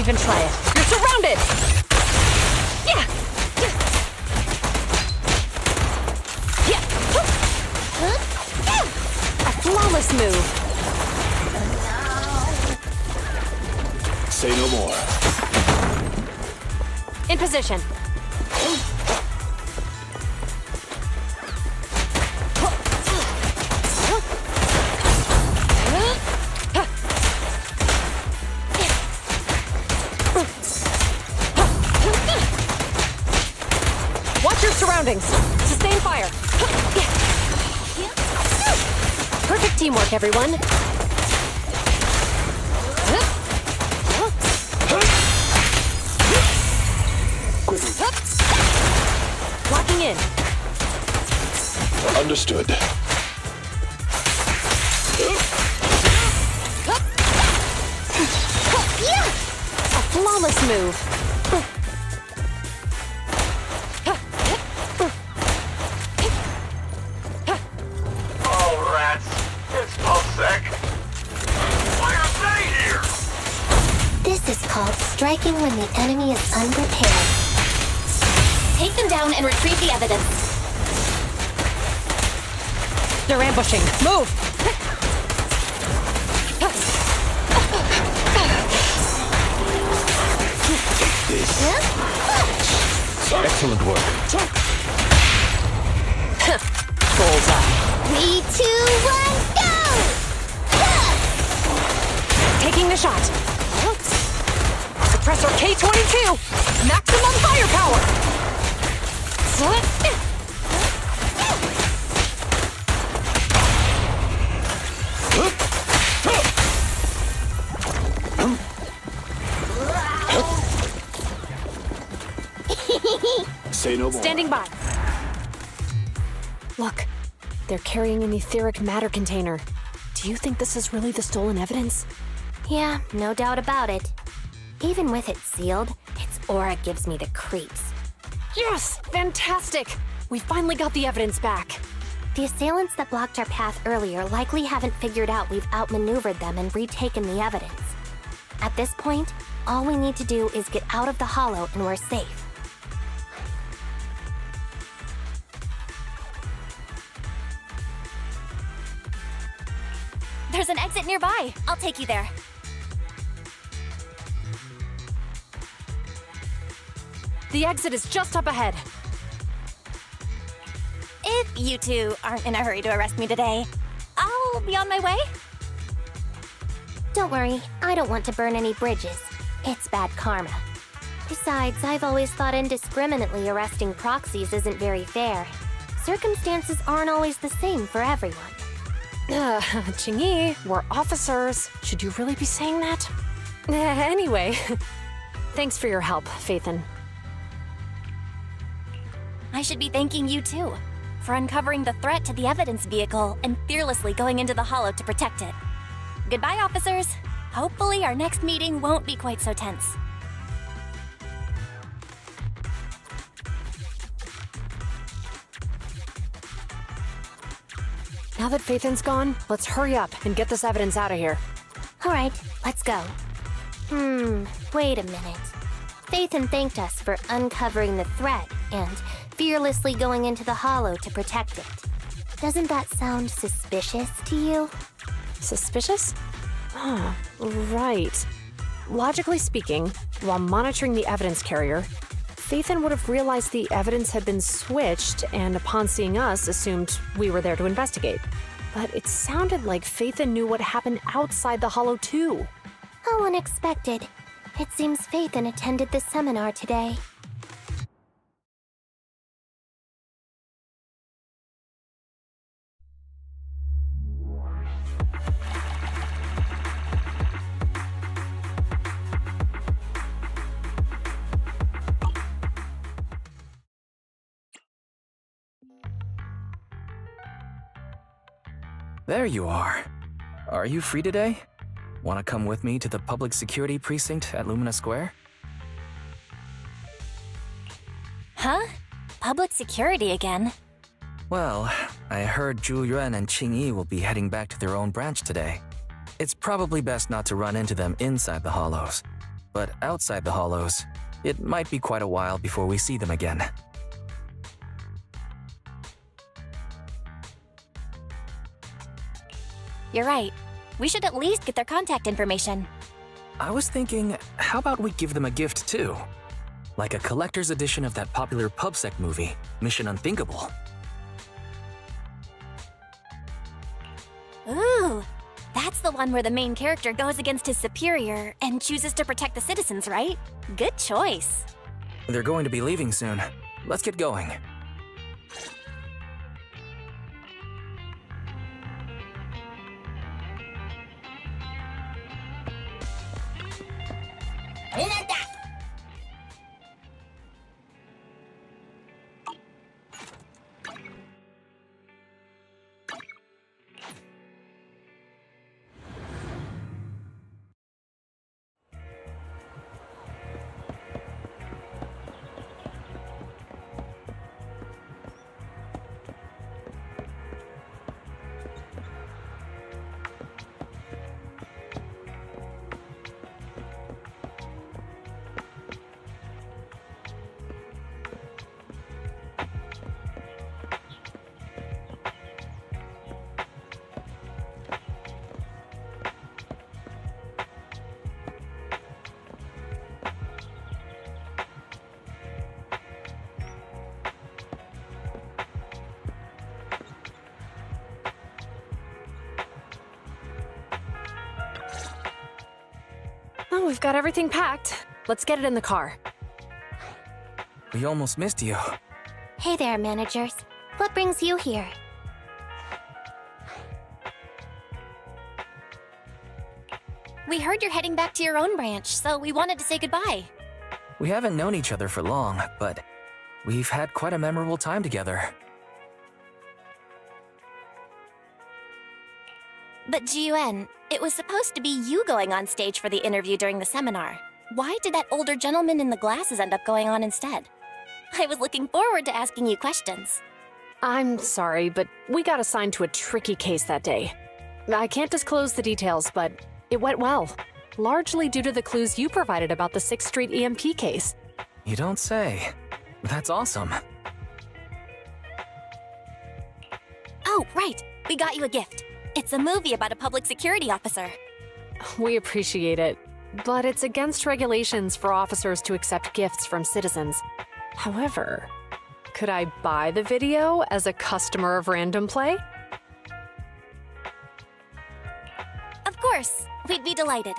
even try it. You're surrounded! Yeah! A flawless move. Say no more. In position. Watch your surroundings. Sustain fire. Perfect teamwork, everyone. Locking in. Understood. A flawless move. Oh, rats. It's Pulsec. Why are they here? This is called striking when the enemy is unprepared. Take them down and retrieve the evidence. They're ambushing. Move! Excellent work. Bullseye. 3, 2, 1, go! Taking the shot. Suppressor K-22. Maximum firepower. Say no more. Standing by. Look, they're carrying an etheric matter container. Do you think this is really the stolen evidence? Yeah, no doubt about it. Even with it sealed, its aura gives me the creeps. Yes! Fantastic! We finally got the evidence back. The assailants that blocked our path earlier likely haven't figured out we've outmaneuvered them and retaken the evidence. At this point, all we need to do is get out of the hollow and we're safe. There's an exit nearby. I'll take you there. The exit is just up ahead. If you two aren't in a hurry to arrest me today, I'll be on my way. Don't worry, I don't want to burn any bridges. It's bad karma. Besides, I've always thought indiscriminately arresting proxies isn't very fair. Circumstances aren't always the same for everyone. Qingyi, we're officers. Should you really be saying that? Anyway, thanks for your help, Phaethon. I should be thanking you too, for uncovering the threat to the evidence vehicle and fearlessly going into the hollow to protect it. Goodbye, officers. Hopefully our next meeting won't be quite so tense. Now that Phaethon's gone, let's hurry up and get this evidence out of here. All right, let's go. Wait a minute. Phaethon thanked us for uncovering the threat and fearlessly going into the hollow to protect it. Doesn't that sound suspicious to you? Suspicious? Ah, right. Logically speaking, while monitoring the evidence carrier, Phaethon would have realized the evidence had been switched and upon seeing us assumed we were there to investigate. But it sounded like Phaethon knew what happened outside the hollow too. How unexpected. It seems Phaethon attended the seminar today. There you are. Are you free today? Want to come with me to the public security precinct at Lumina Square? Huh? Public security again? Well, I heard Zhu Yuan and Qingyi will be heading back to their own branch today. It's probably best not to run into them inside the hollows. But outside the hollows, it might be quite a while before we see them again. You're right. We should at least get their contact information. I was thinking, how about we give them a gift too? Like a collector's edition of that popular PubSec movie, Mission Unthinkable. Ooh, that's the one where the main character goes against his superior and chooses to protect the citizens, right? Good choice. They're going to be leaving soon. Let's get going. Oh, we've got everything packed. Let's get it in the car. We almost missed you. Hey there, managers. What brings you here? We heard you're heading back to your own branch, so we wanted to say goodbye. We haven't known each other for long, but we've had quite a memorable time together. But Ji-Yuan, it was supposed to be you going on stage for the interview during the seminar. Why did that older gentleman in the glasses end up going on instead? I was looking forward to asking you questions. I'm sorry, but we got assigned to a tricky case that day. I can't disclose the details, but it went well. Largely due to the clues you provided about the 6th Street EMP case. You don't say. That's awesome. Oh, right. We got you a gift. It's a movie about a public security officer. We appreciate it, but it's against regulations for officers to accept gifts from citizens. However, could I buy the video as a customer of Random Play? Of course. We'd be delighted.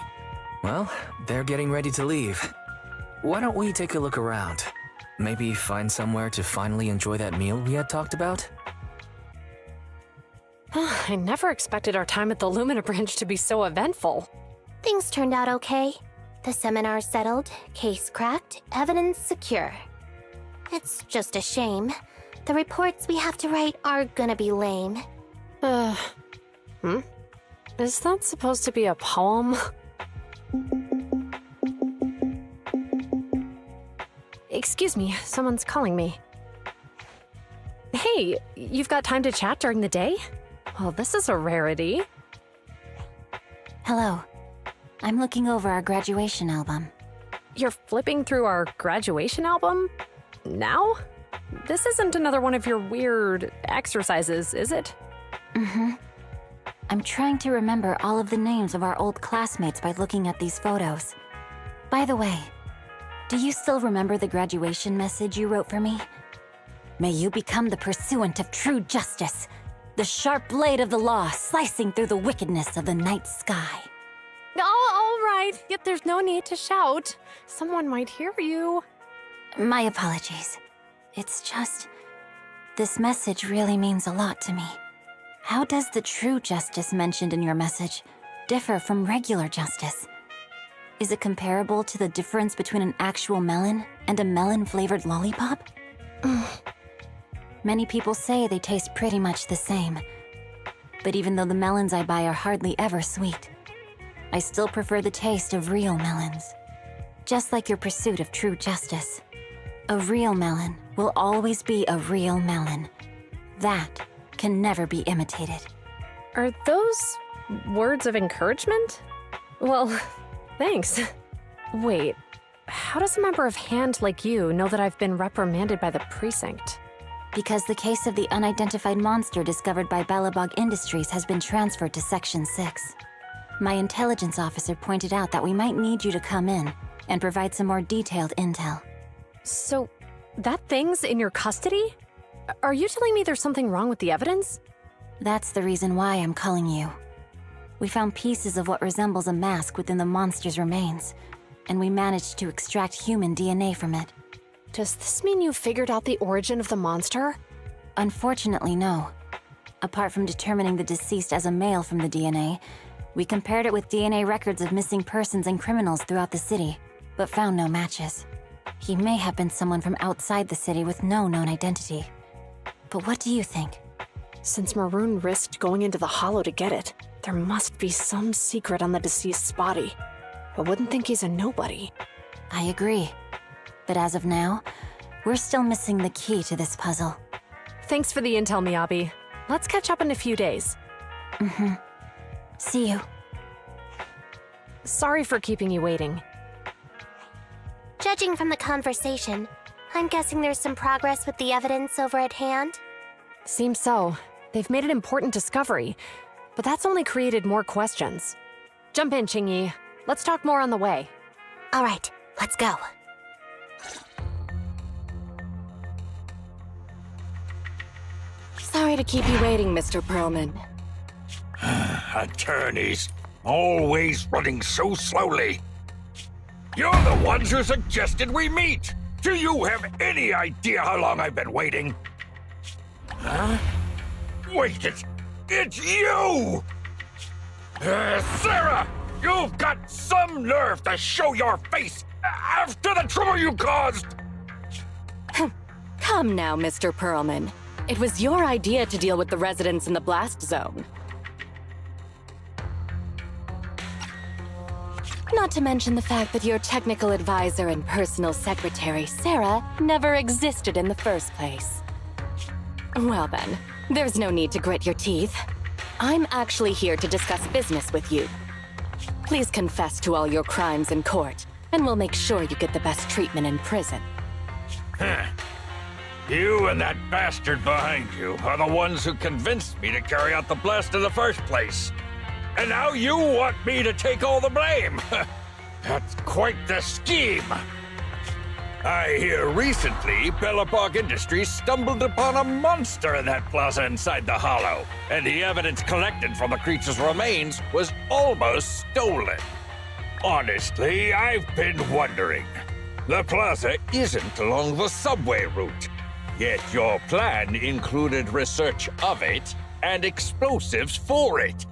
Well, they're getting ready to leave. Why don't we take a look around? Maybe find somewhere to finally enjoy that meal we had talked about? I never expected our time at the Lumina branch to be so eventful. Things turned out okay. The seminar settled, case cracked, evidence secure. It's just a shame. The reports we have to write are gonna be lame. Is that supposed to be a poem? Excuse me, someone's calling me. Hey, you've got time to chat during the day? Well, this is a rarity. Hello. I'm looking over our graduation album. You're flipping through our graduation album? Now? This isn't another one of your weird exercises, is it? Mm-hmm. I'm trying to remember all of the names of our old classmates by looking at these photos. By the way, do you still remember the graduation message you wrote for me? May you become the pursuant of true justice, the sharp blade of the law slicing through the wickedness of the night sky. Oh, all right. Yet there's no need to shout. Someone might hear you. My apologies. It's just... this message really means a lot to me. How does the true justice mentioned in your message differ from regular justice? Is it comparable to the difference between an actual melon and a melon-flavored lollipop? Many people say they taste pretty much the same. But even though the melons I buy are hardly ever sweet, I still prefer the taste of real melons. Just like your pursuit of true justice. A real melon will always be a real melon. That can never be imitated. Are those words of encouragement? Well, thanks. Wait, how does a member of HAND like you know that I've been reprimanded by the precinct? Because the case of the unidentified monster discovered by Belobog Industries has been transferred to Section 6. My intelligence officer pointed out that we might need you to come in and provide some more detailed intel. So, that thing's in your custody? Are you telling me there's something wrong with the evidence? That's the reason why I'm calling you. We found pieces of what resembles a mask within the monster's remains, and we managed to extract human DNA from it. Does this mean you figured out the origin of the monster? Unfortunately, no. Apart from determining the deceased as a male from the DNA, we compared it with DNA records of missing persons and criminals throughout the city, but found no matches. He may have been someone from outside the city with no known identity. But what do you think? Since Maroon risked going into the Hollow to get it, there must be some secret on the deceased's body. I wouldn't think he's a nobody. I agree. But as of now, we're still missing the key to this puzzle. Thanks for the intel, Miyabi. Let's catch up in a few days. Mm-hmm. See you. Sorry for keeping you waiting. Judging from the conversation, I'm guessing there's some progress with the evidence over at HAND? Seems so. They've made an important discovery, but that's only created more questions. Jump in, Qingyi. Let's talk more on the way. All right, let's go. Sorry to keep you waiting, Mr. Perlman. Attorneys, always running so slowly. You're the ones who suggested we meet. Do you have any idea how long I've been waiting? Huh? Wait, it's you! Sarah! You've got some nerve to show your face after the trouble you caused! Come now, Mr. Perlman. It was your idea to deal with the residents in the blast zone. Not to mention the fact that your technical advisor and personal secretary, Sarah, never existed in the first place. Well then, there's no need to grit your teeth. I'm actually here to discuss business with you. Please confess to all your crimes in court, and we'll make sure you get the best treatment in prison. Huh. You and that bastard behind you are the ones who convinced me to carry out the blast in the first place. And now you want me to take all the blame. That's quite the scheme. I hear recently Belobog Industries stumbled upon a monster in that plaza inside the Hollow, and the evidence collected from the creature's remains was almost stolen. Honestly, I've been wondering. The plaza isn't along the subway route, yet your plan included research of it and explosives for it.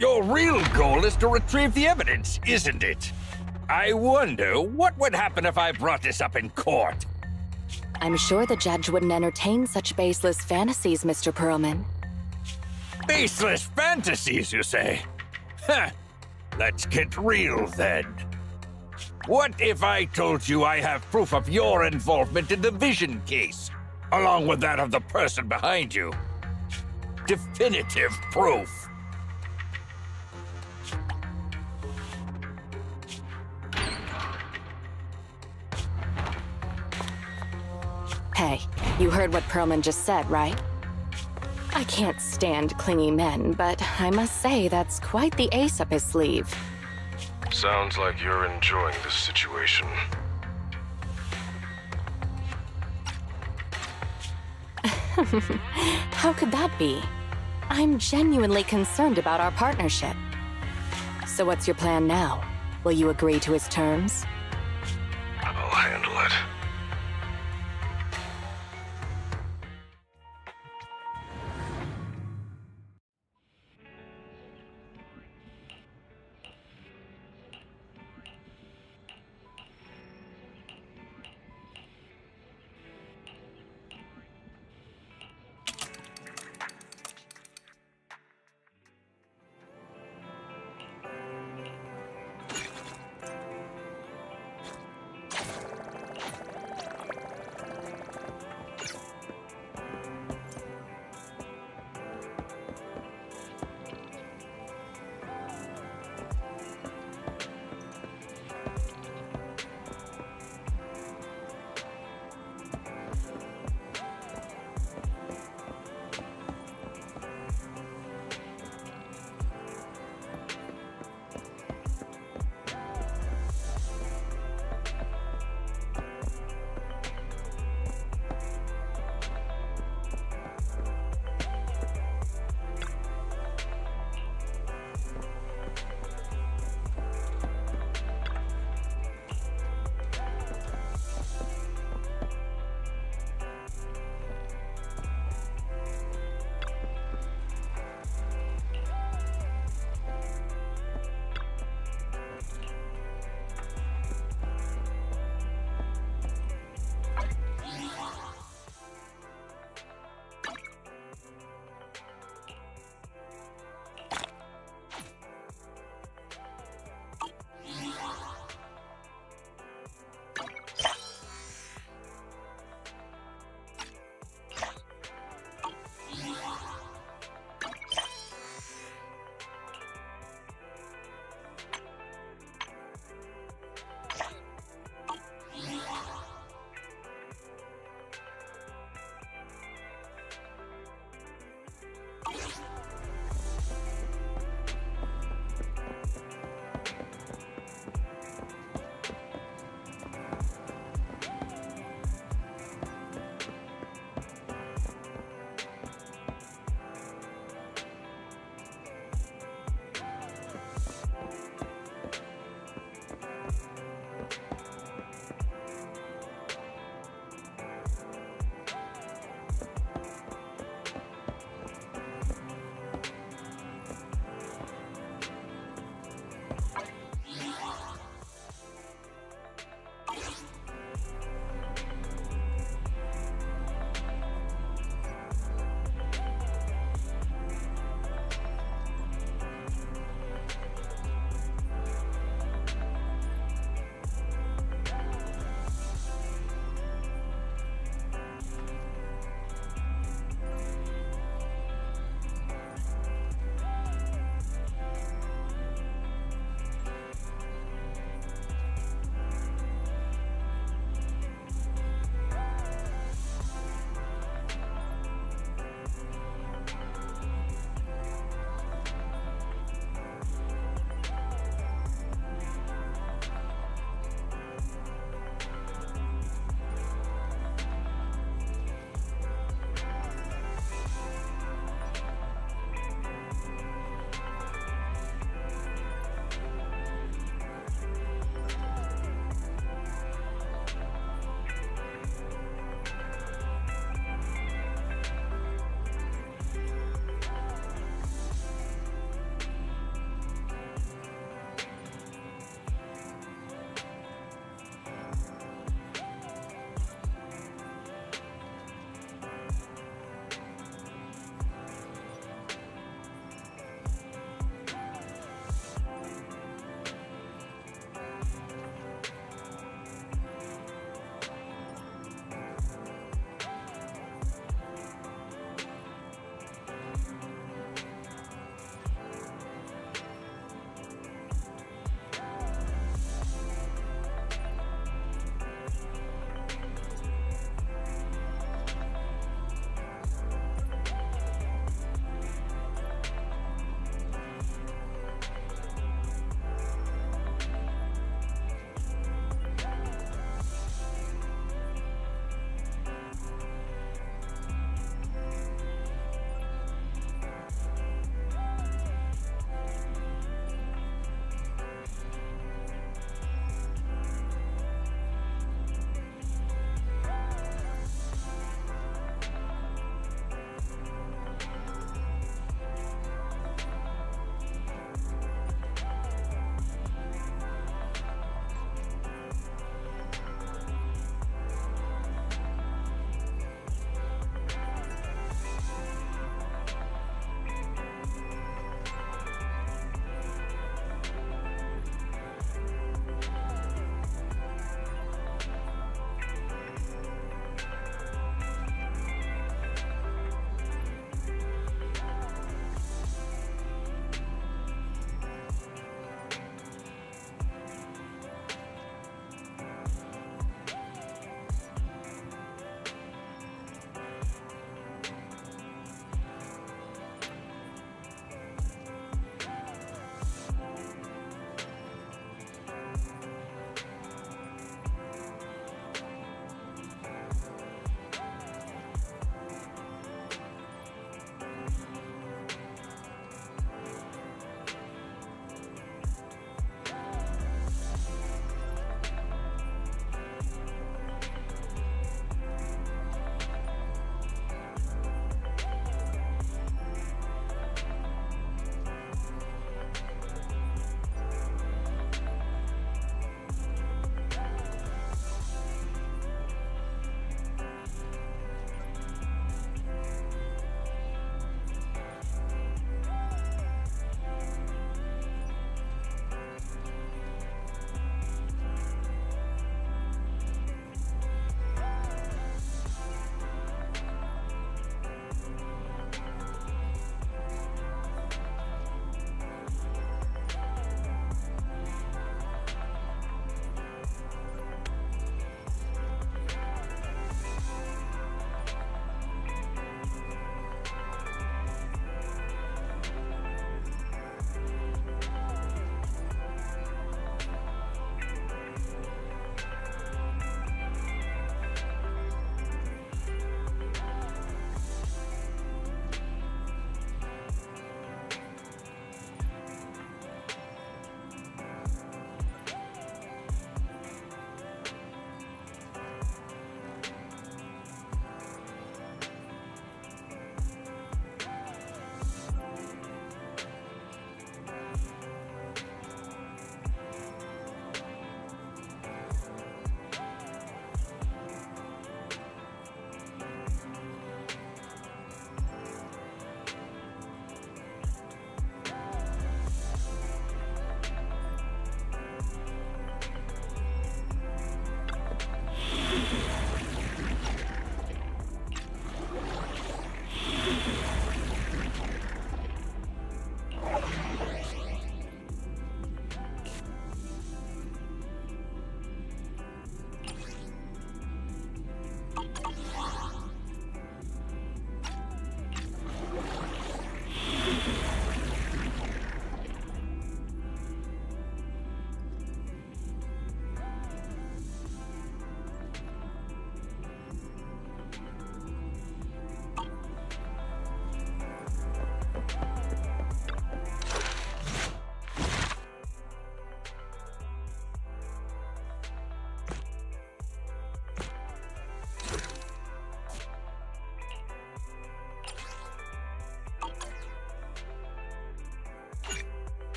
Your real goal is to retrieve the evidence, isn't it? I wonder what would happen if I brought this up in court. I'm sure the judge wouldn't entertain such baseless fantasies, Mr. Perlman. Baseless fantasies, you say? Huh. Let's get real then. What if I told you I have proof of your involvement in the Vision case, along with that of the person behind you? Definitive proof. Hey, you heard what Perlman just said, right? I can't stand clingy men, but I must say that's quite the ace up his sleeve. Sounds like you're enjoying this situation. How could that be? I'm genuinely concerned about our partnership. So what's your plan now? Will you agree to his terms? I'll handle it.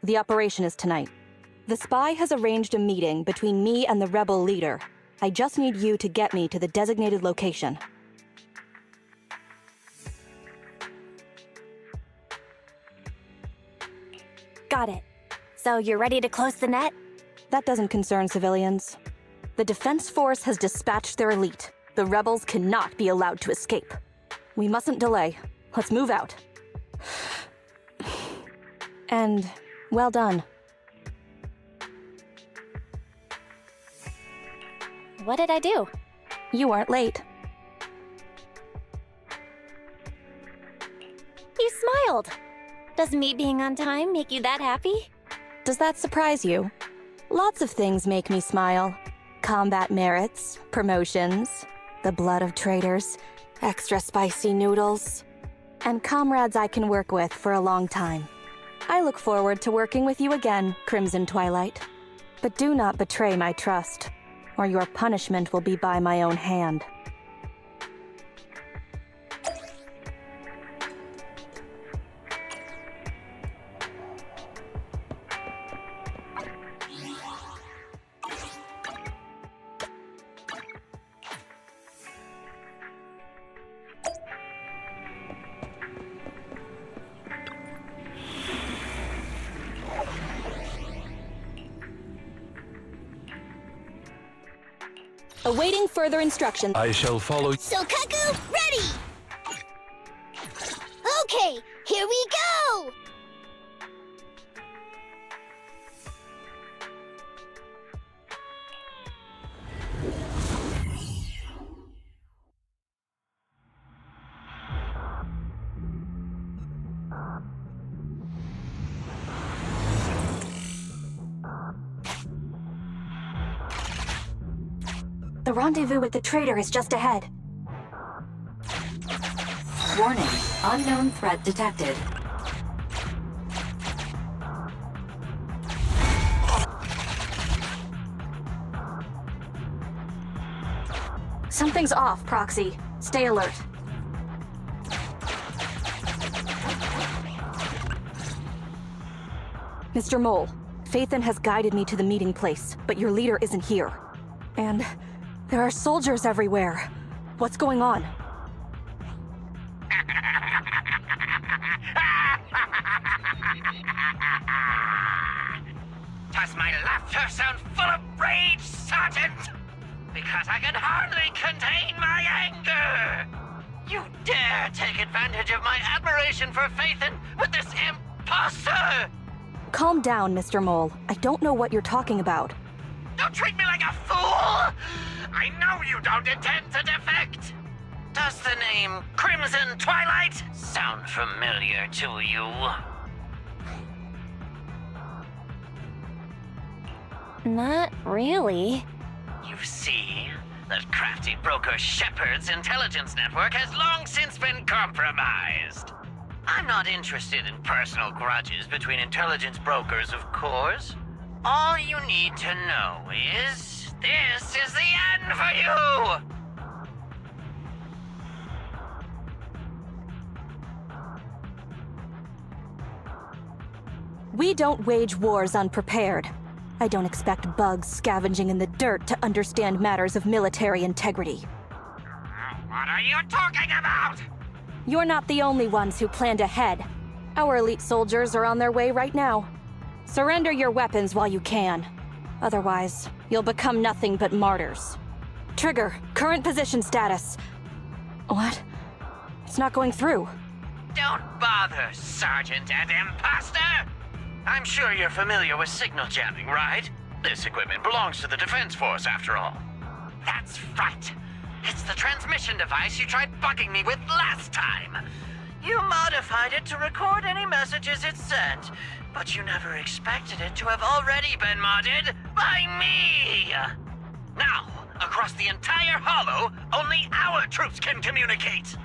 The operation is tonight. The spy has arranged a meeting between me and the rebel leader. I just need you to get me to the designated location. Got it. So you're ready to close the net? That doesn't concern civilians. The Defense Force has dispatched their elite. The rebels cannot be allowed to escape. We mustn't delay. Let's move out. And well done. What did I do? You weren't late. You smiled. Does me being on time make you that happy? Does that surprise you? Lots of things make me smile. Combat merits, promotions, the blood of traitors, extra spicy noodles, and comrades I can work with for a long time. I look forward to working with you again, Crimson Twilight. But do not betray my trust, or your punishment will be by my own hand. Awaiting further instructions. I shall follow. Sokaku, ready! Okay, here we go! The rendezvous with the traitor is just ahead. Warning, unknown threat detected. Something's off, Proxy. Stay alert. Mr. Mole, Phaethon has guided me to the meeting place, but your leader isn't here. And there are soldiers everywhere. What's going on? Does my laughter sound full of rage, Sergeant? Because I can hardly contain my anger! You dare take advantage of my admiration for Phaethon with this imposter! Calm down, Mr. Mole. I don't know what you're talking about. Don't treat me like a fool! I know you don't intend to defect! Does the name Crimson Twilight sound familiar to you? Not really. You see, that crafty broker Shepard's intelligence network has long since been compromised. I'm not interested in personal grudges between intelligence brokers, of course. All you need to know is, this is the end for you! We don't wage wars unprepared. I don't expect bugs scavenging in the dirt to understand matters of military integrity. What are you talking about? You're not the only ones who planned ahead. Our elite soldiers are on their way right now. Surrender your weapons while you can. Otherwise, you'll become nothing but martyrs. Trigger, current position status. What? It's not going through. Don't bother, Sergeant and Imposter! I'm sure you're familiar with signal jamming, right? This equipment belongs to the Defense Force, after all. That's right. It's the transmission device you tried bugging me with last time. You modified it to record any messages it sent, but you never expected it to have already been modded by me! Now, across the entire Hollow, only our troops can communicate!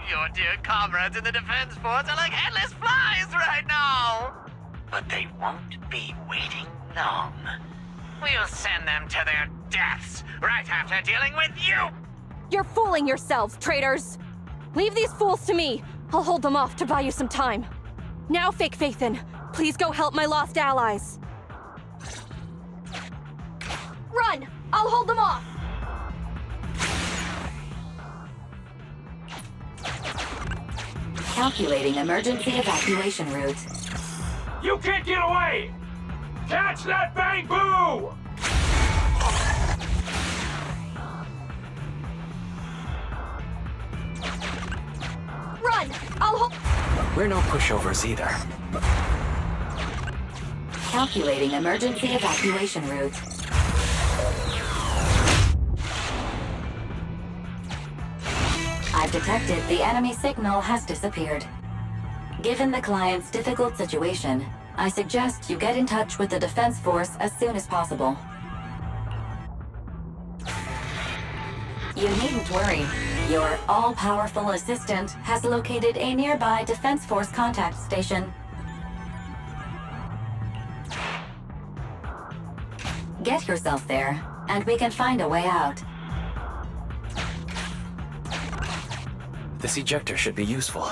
Your dear comrades in the Defense Force are like headless flies right now! But they won't be waiting long. We'll send them to their deaths right after dealing with you! You're fooling yourselves, traitors! Leave these fools to me! I'll hold them off to buy you some time. Now, Fake Phaethon, Please go help my lost allies. Run! I'll hold them off! Calculating emergency evacuation route. You can't get away! Catch that bang boo! Run! I'll hold... We're no pushovers either. Calculating emergency evacuation route. I've detected the enemy signal has disappeared. Given the client's difficult situation, I suggest you get in touch with the Defense Force as soon as possible. You needn't worry. Your all-powerful assistant has located a nearby Defense Force contact station. Get yourself there, and we can find a way out. This ejector should be useful.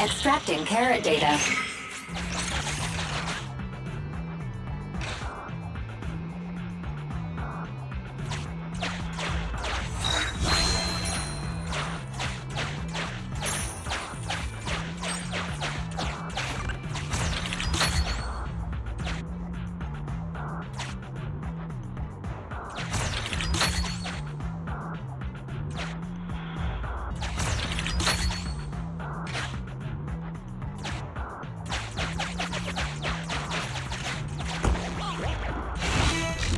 Extracting carrot data.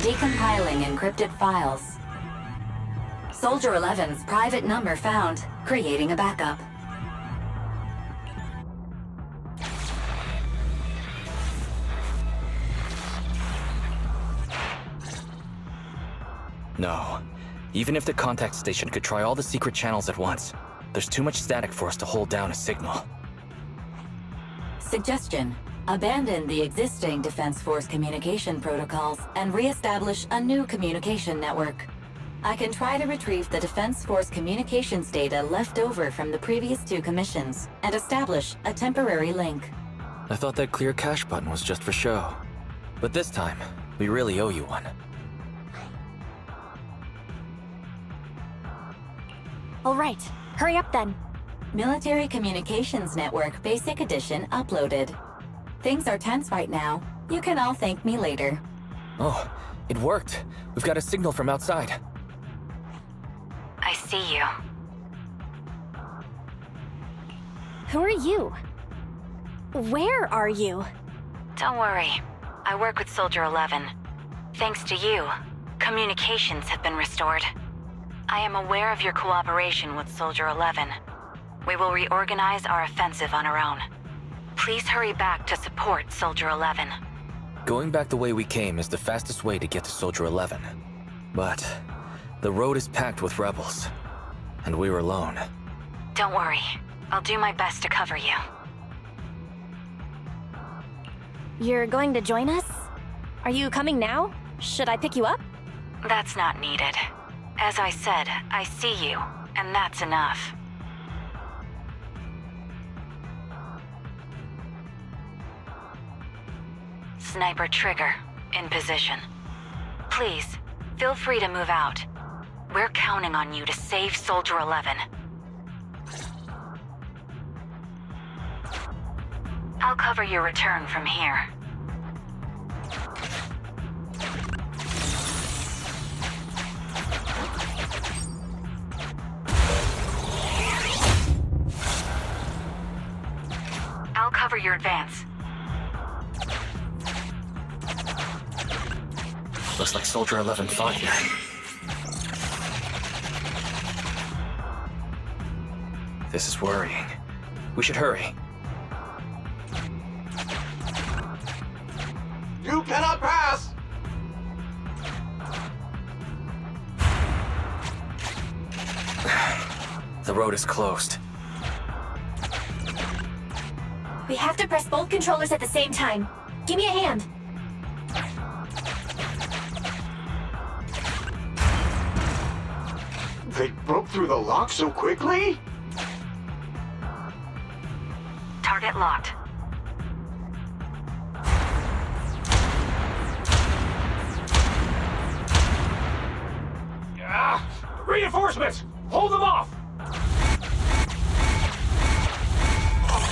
Decompiling encrypted files. Soldier 11's private number found, creating a backup. No. Even if the contact station could try all the secret channels at once, there's too much static for us to hold down a signal. Suggestion: abandon the existing Defense Force communication protocols and re-establish a new communication network. I can try to retrieve the Defense Force communications data left over from the previous 2 commissions and establish a temporary link. I thought that clear cache button was just for show. But this time, we really owe you one. All right, hurry up then. Military Communications Network Basic Edition uploaded. Things are tense right now. You can all thank me later. Oh, it worked. We've got a signal from outside. I see you. Who are you? Where are you? Don't worry. I work with Soldier 11. Thanks to you, communications have been restored. I am aware of your cooperation with Soldier 11. We will reorganize our offensive on our own. Please hurry back to support Soldier 11. Going back the way we came is the fastest way to get to Soldier 11. But the road is packed with rebels, and we're alone. Don't worry. I'll do my best to cover you. You're going to join us? Are you coming now? Should I pick you up? That's not needed. As I said, I see you, and that's enough. Sniper trigger, in position. Please, feel free to move out. We're counting on you to save Soldier 11. I'll cover your return from here. I'll cover your advance. Looks like Soldier 11 fought here. This is worrying. We should hurry. You cannot pass! The road is closed. We have to press both controllers at the same time. Give me a hand. They broke through the lock so quickly? Target locked. Reinforcements! Hold them off!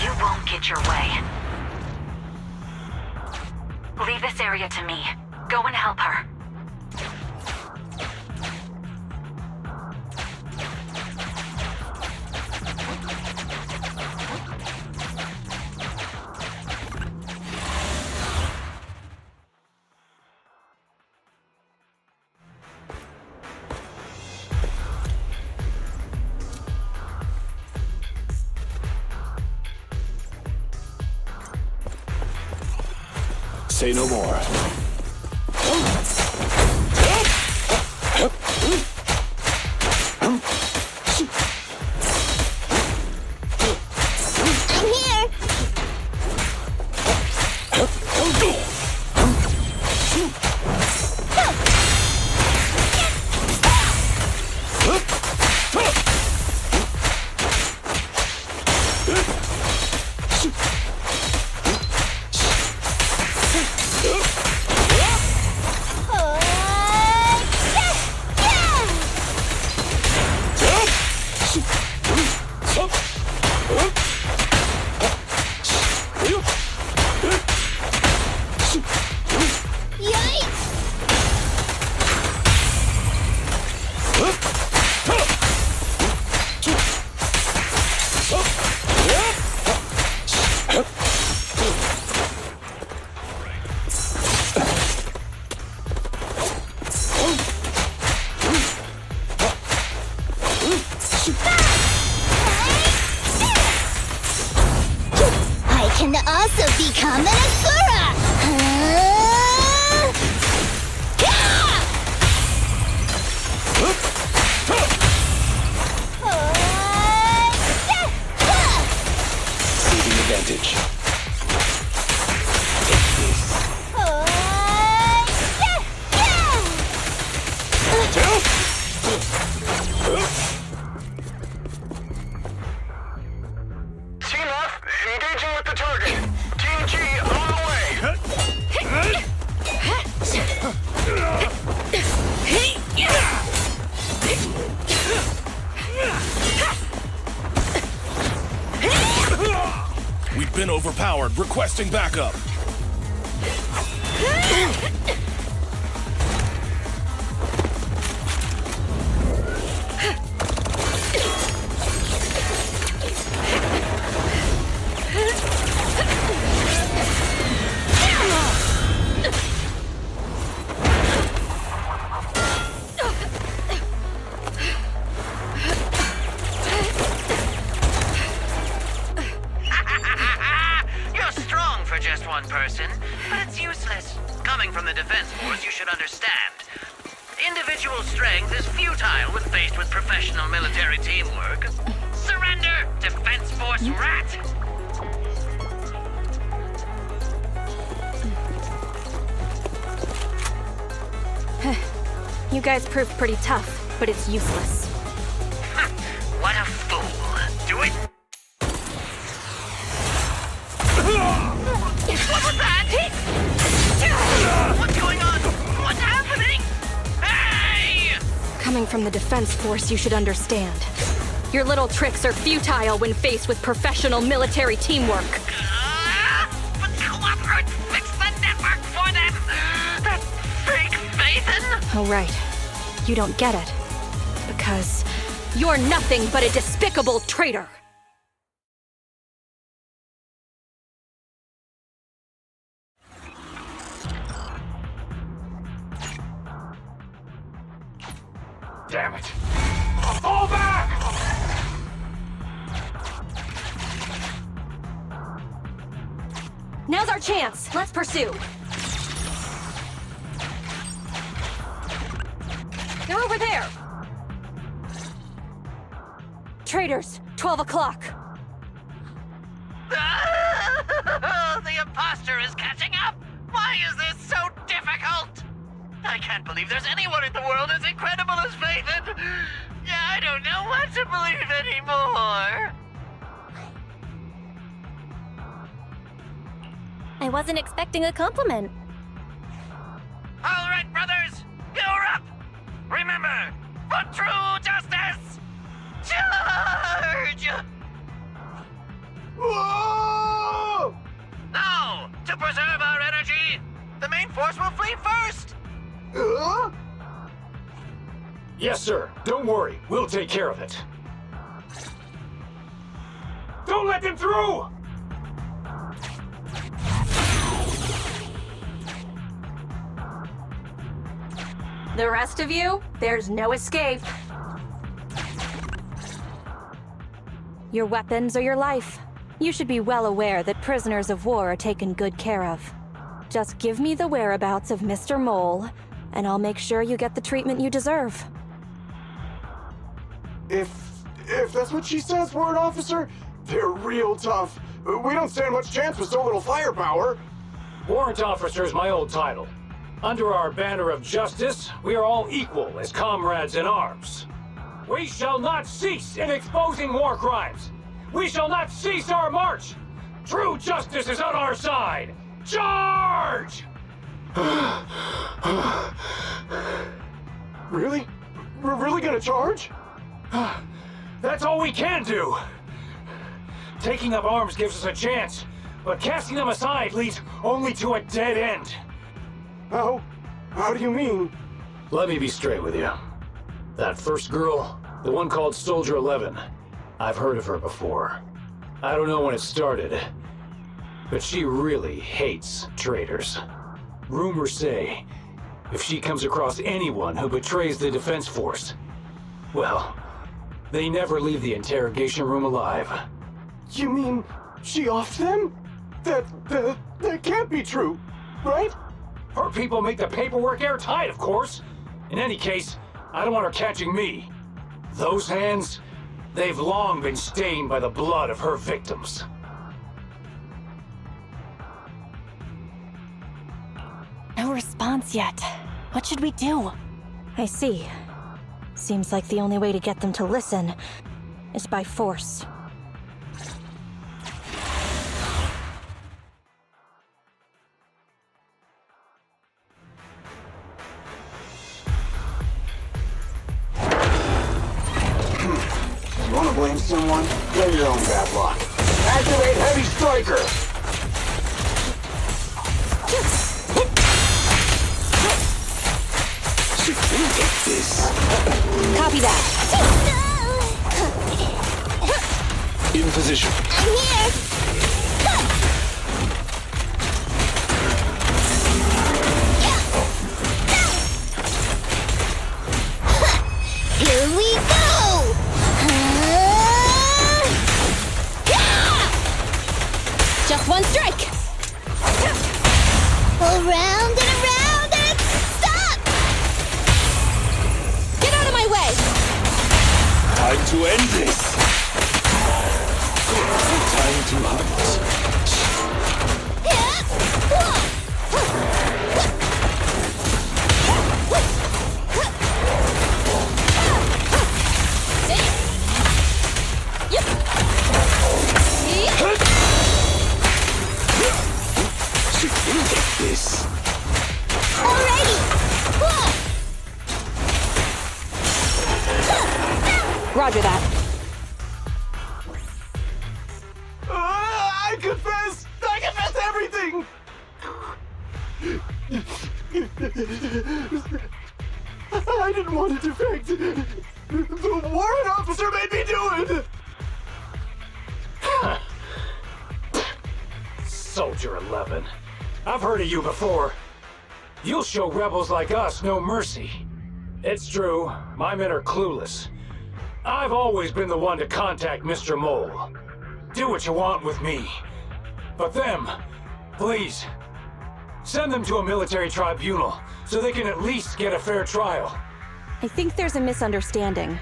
You won't get your way. Leave this area to me. Go and help her. Say no more. I'm here! I can also become an Asura! Saving advantage. Team F, engaging with the target. Team G, on the way. We've been overpowered. Requesting backup. You're strong for just one person, but it's useless. Coming from the Defense Force, you should understand. Individual strength is futile when faced with professional military teamwork. Surrender, Defense Force rat! You guys proved pretty tough, but it's useless. What a fool. Do it! What was that? What's going on? What's happening? Hey! Coming from the Defense Force, you should understand. Your little tricks are futile when faced with professional military teamwork. But cooperate, fix the network for them! That fake Nathan! Oh, right. You don't get it. Because you're nothing but a despicable traitor! Damn it. Fall back! Now's our chance. Let's pursue. They're over there. Traitors, 12 o'clock. Why is this so difficult? I can't believe there's anyone in the world as incredible as Faith, and I don't know what to believe anymore. I wasn't expecting a compliment. All right, brothers, you're up. Remember, for true justice, charge! Whoa! No, to preserve our energy, the main force will flee first. Yes, sir. Don't worry. We'll take care of it. Don't let them through! The rest of you, there's no escape. Your weapons are your life. You should be well aware that prisoners of war are taken good care of. Just give me the whereabouts of Mr. Mole, and I'll make sure you get the treatment you deserve. If that's what she says, Warrant Officer, they're real tough. We don't stand much chance with so little firepower. Warrant Officer is my old title. Under our banner of justice, we are all equal as comrades in arms. We shall not cease in exposing war crimes. We shall not cease our march. True justice is on our side. Charge! Really? We're really gonna charge? That's all we can do. Taking up arms gives us a chance, but casting them aside leads only to a dead end. How do you mean? Let me be straight with you. That first girl, the one called Soldier 11, I've heard of her before. I don't know when it started, but she really hates traitors. Rumors say, if she comes across anyone who betrays the Defense Force, well, they never leave the interrogation room alive. You mean she offed them? That can't be true, right? Her people make the paperwork airtight, of course. In any case, I don't want her catching me. Those hands, they've long been stained by the blood of her victims. No response yet. What should we do? I see. Seems like the only way to get them to listen is by force. You wanna blame someone? Blame your own bad luck. Activate Heavy Striker! This. Copy that. In position. I'm here! Here we go! Just one strike! Around and around and stop! Get out of my way! Time to end this! Time to hunt. This. Alrighty! Roger that. I confess! I confess everything! I didn't want to defect. The warrant officer made me do it! Soldier 11. I've heard of you before. You'll show rebels like us no mercy. It's true, my men are clueless. I've always been the one to contact Mr. Mole. Do what you want with me. But them, please, send them to a military tribunal so they can at least get a fair trial. I think there's a misunderstanding.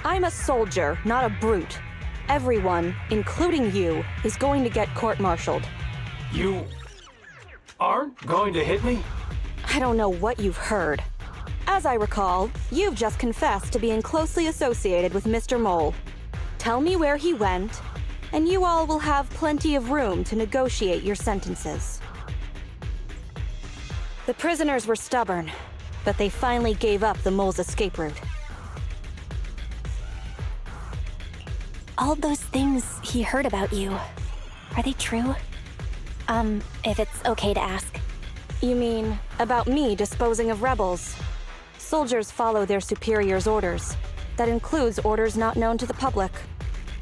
I'm a soldier, not a brute. Everyone, including you, is going to get court-martialed. You aren't going to hit me? I don't know what you've heard. As I recall, you've just confessed to being closely associated with Mr. Mole. Tell me where he went, and you all will have plenty of room to negotiate your sentences. The prisoners were stubborn, but they finally gave up the Mole's escape route. All those things he heard about you, are they true? If it's okay to ask. You mean about me disposing of rebels? Soldiers follow their superiors' orders. That includes orders not known to the public.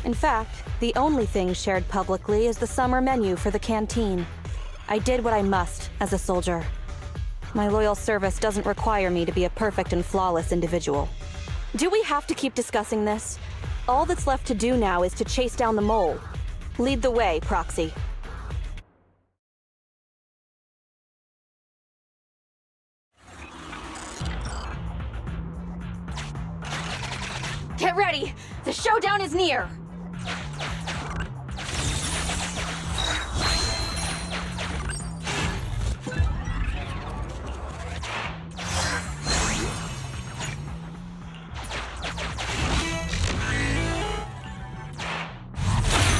In fact, the only thing shared publicly is the summer menu for the canteen. I did what I must as a soldier. My loyal service doesn't require me to be a perfect and flawless individual. Do we have to keep discussing this? All that's left to do now is to chase down the Mole. Lead the way, Proxy. Get ready! The showdown is near!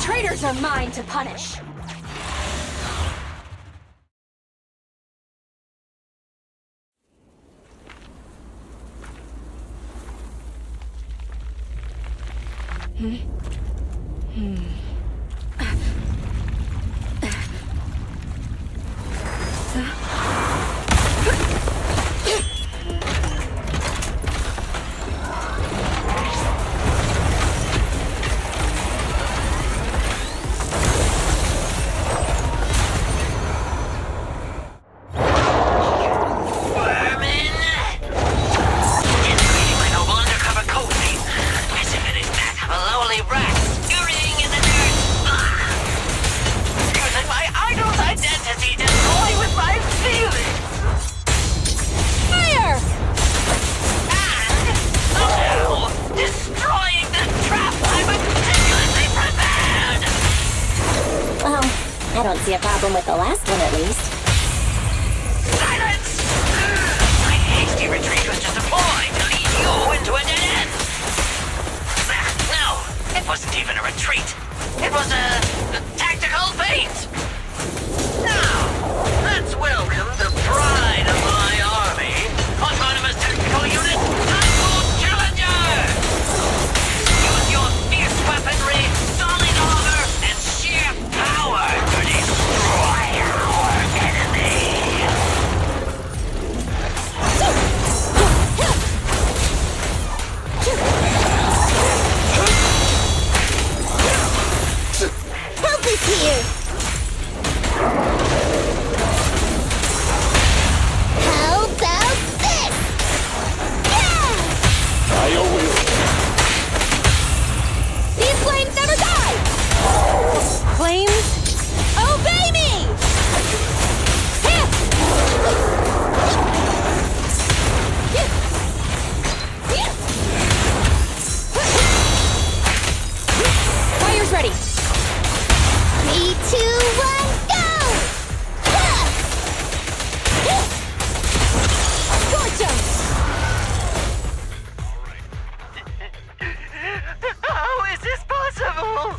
Traitors are mine to punish! I don't see a problem with the last one, at least. Silence! My hasty retreat was just a ploy to lead you into a dead end! No, it wasn't even a retreat. It was a tactical feint! Now, let's welcome the pride of my army, Autonomous Tactical Unit, Typhoon Challenger! Use your fierce weaponry, solid armor, and sheer power to destroy our enemy! Help is here! How about this? Yeah! These flames never die! Flames, obey me! Fire's ready! 3, 2, 1, go! Gotcha! How is this possible?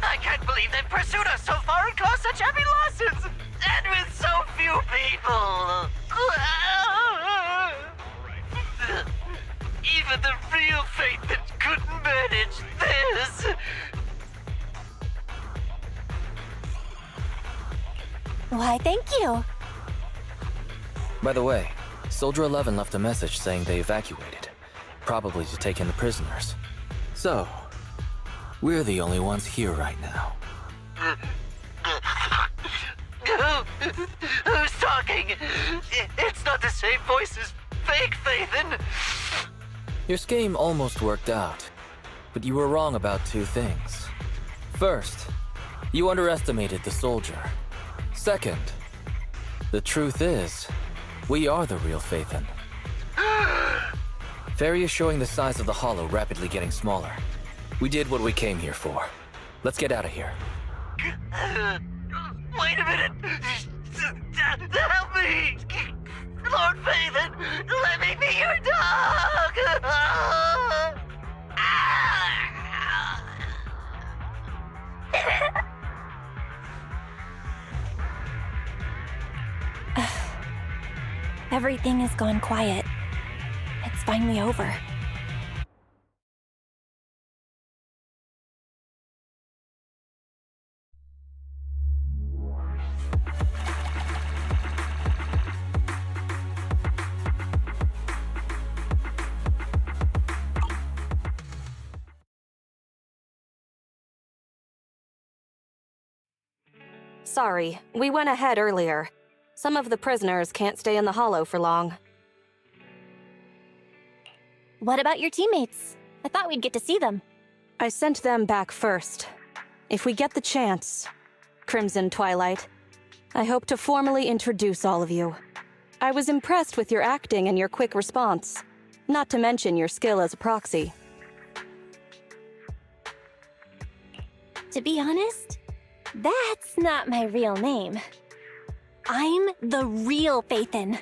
I can't believe they've pursued us so far and caused such heavy losses! And with so few people! Even the real Phaeton couldn't manage this! Why, thank you. By the way, Soldier 11 left a message saying they evacuated, probably to take in the prisoners. So, we're the only ones here right now. Who's talking? It's not the same voice as fake Phaeton! Your scheme almost worked out, but you were wrong about two things. First, you underestimated the soldier. Second, the truth is, we are the real Phaeton. Ferry is showing the size of the hollow rapidly getting smaller. We did what we came here for. Let's get out of here. Wait a minute! Help me! Lord Phaethon, let me be your dog! Everything has gone quiet. It's finally over. Sorry, we went ahead earlier. Some of the prisoners can't stay in the Hollow for long. What about your teammates? I thought we'd get to see them. I sent them back first. If we get the chance, Crimson Twilight, I hope to formally introduce all of you. I was impressed with your acting and your quick response, not to mention your skill as a proxy. To be honest, that's not my real name. I'm the real Phaethon.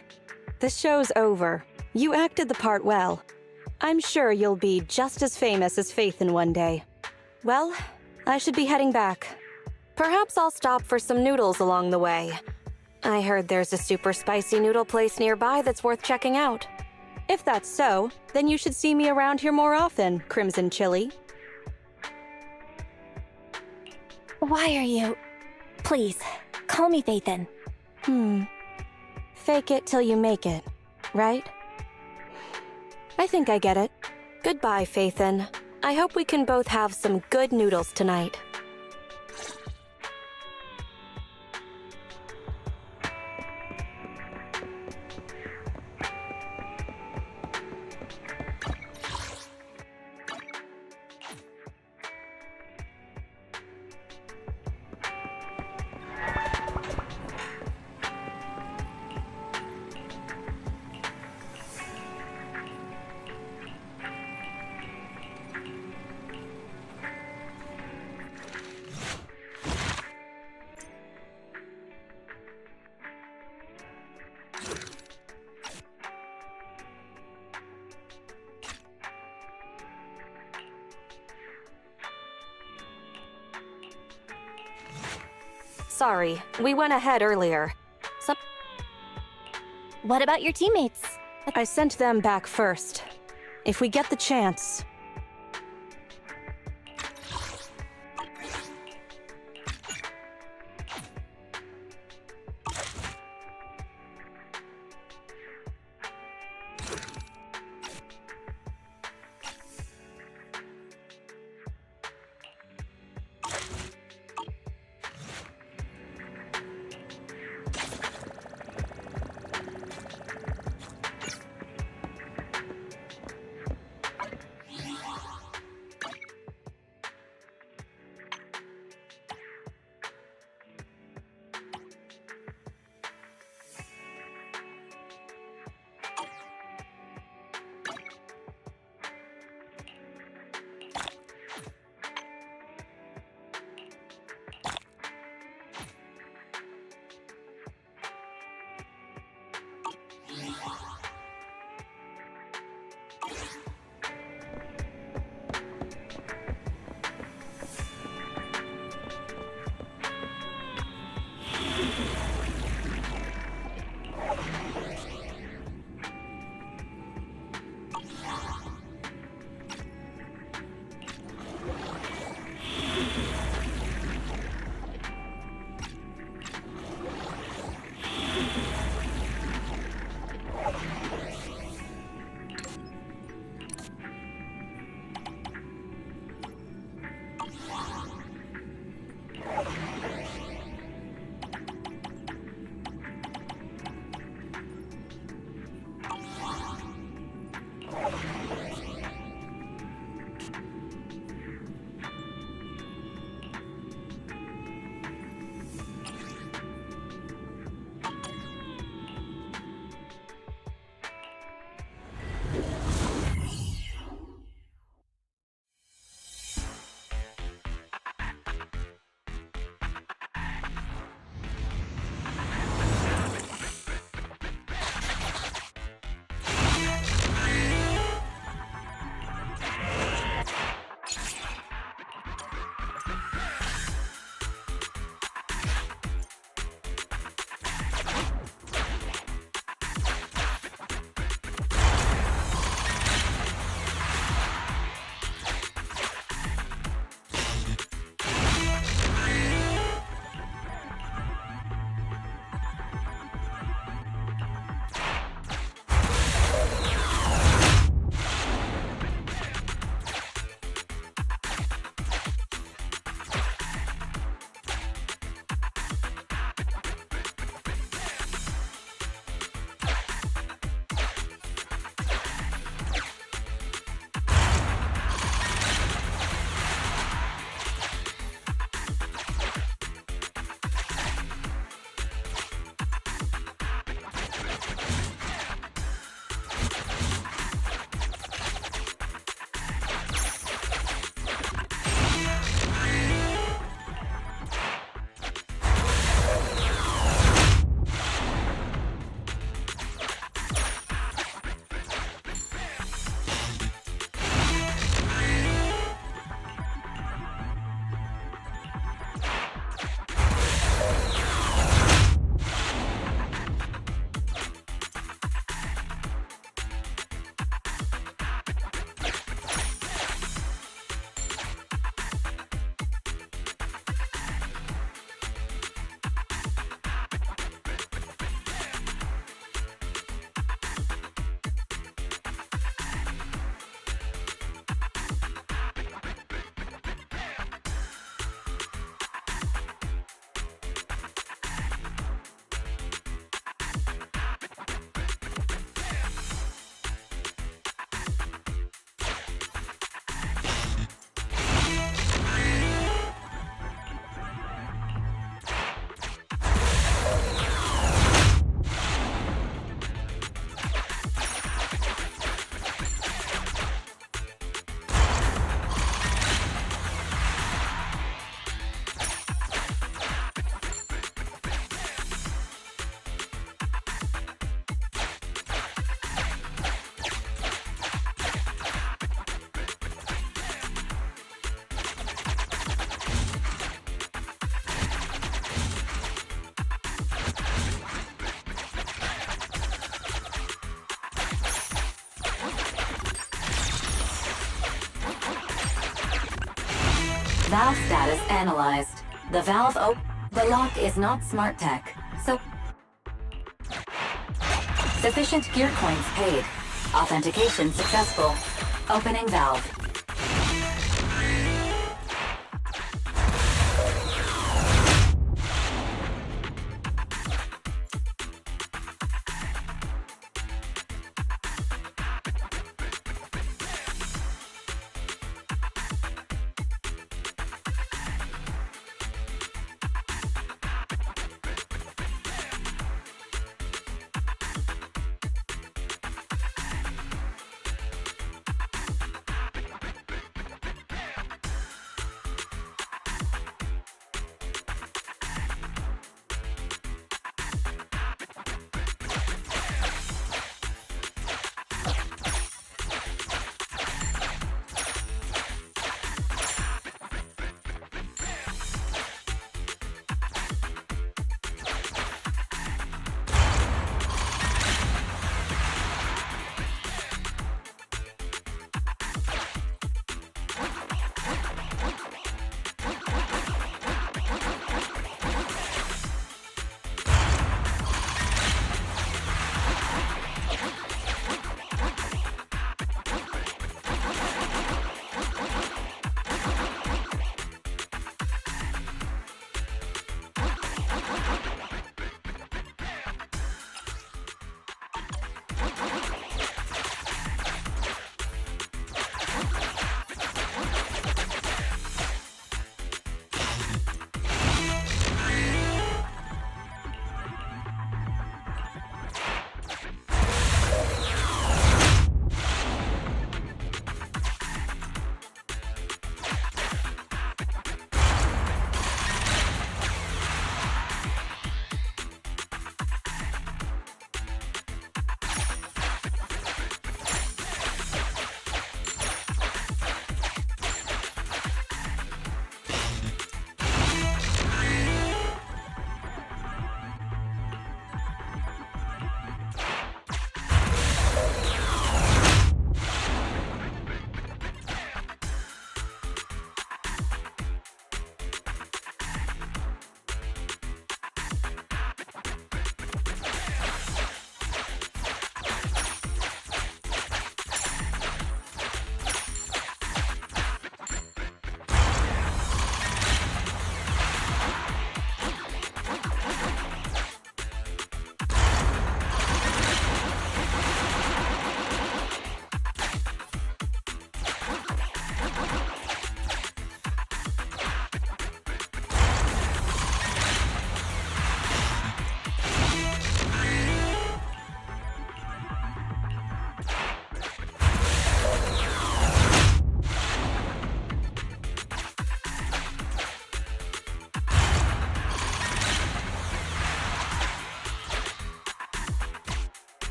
The show's over. You acted the part well. I'm sure you'll be just as famous as Phaethon one day. Well, I should be heading back. Perhaps I'll stop for some noodles along the way. I heard there's a super spicy noodle place nearby that's worth checking out. If that's so, then you should see me around here more often, Crimson Chili. Why are you... Please, call me Phaethon. Fake it till you make it, right? I think I get it. Goodbye, Phaethon. I hope we can both have some good noodles tonight. Sorry, we went ahead earlier. What about your teammates? I sent them back first. If we get the chance... Valve status analyzed. The lock is not smart tech, so... Sufficient gear coins paid. Authentication successful. Opening valve.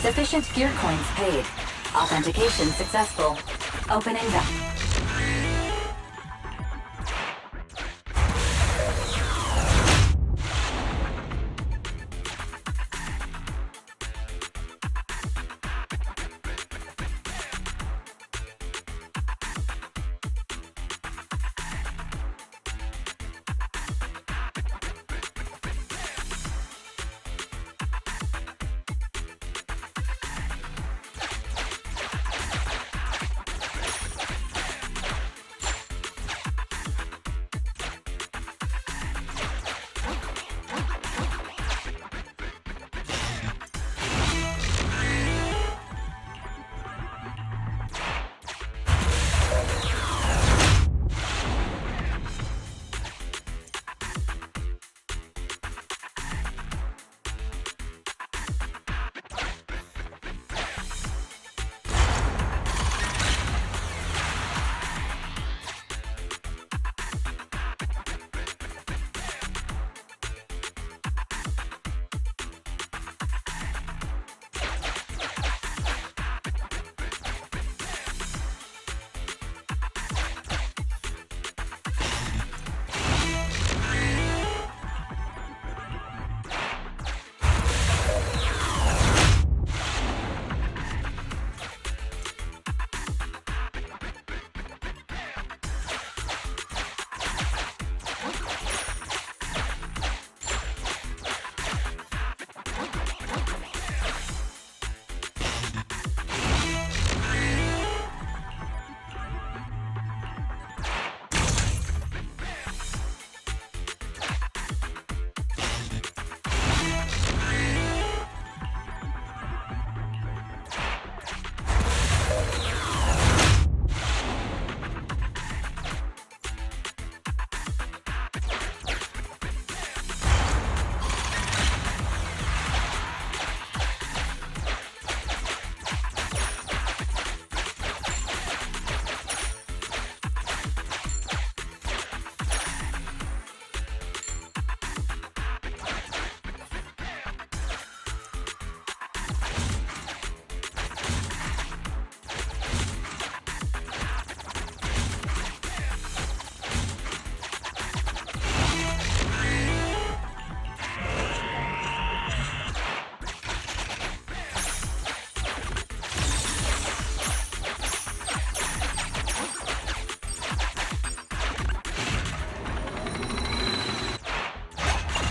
Sufficient gear coins paid. Authentication successful. Opening valve.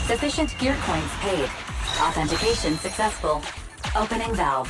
Sufficient gear coins paid. Authentication successful. Opening valve.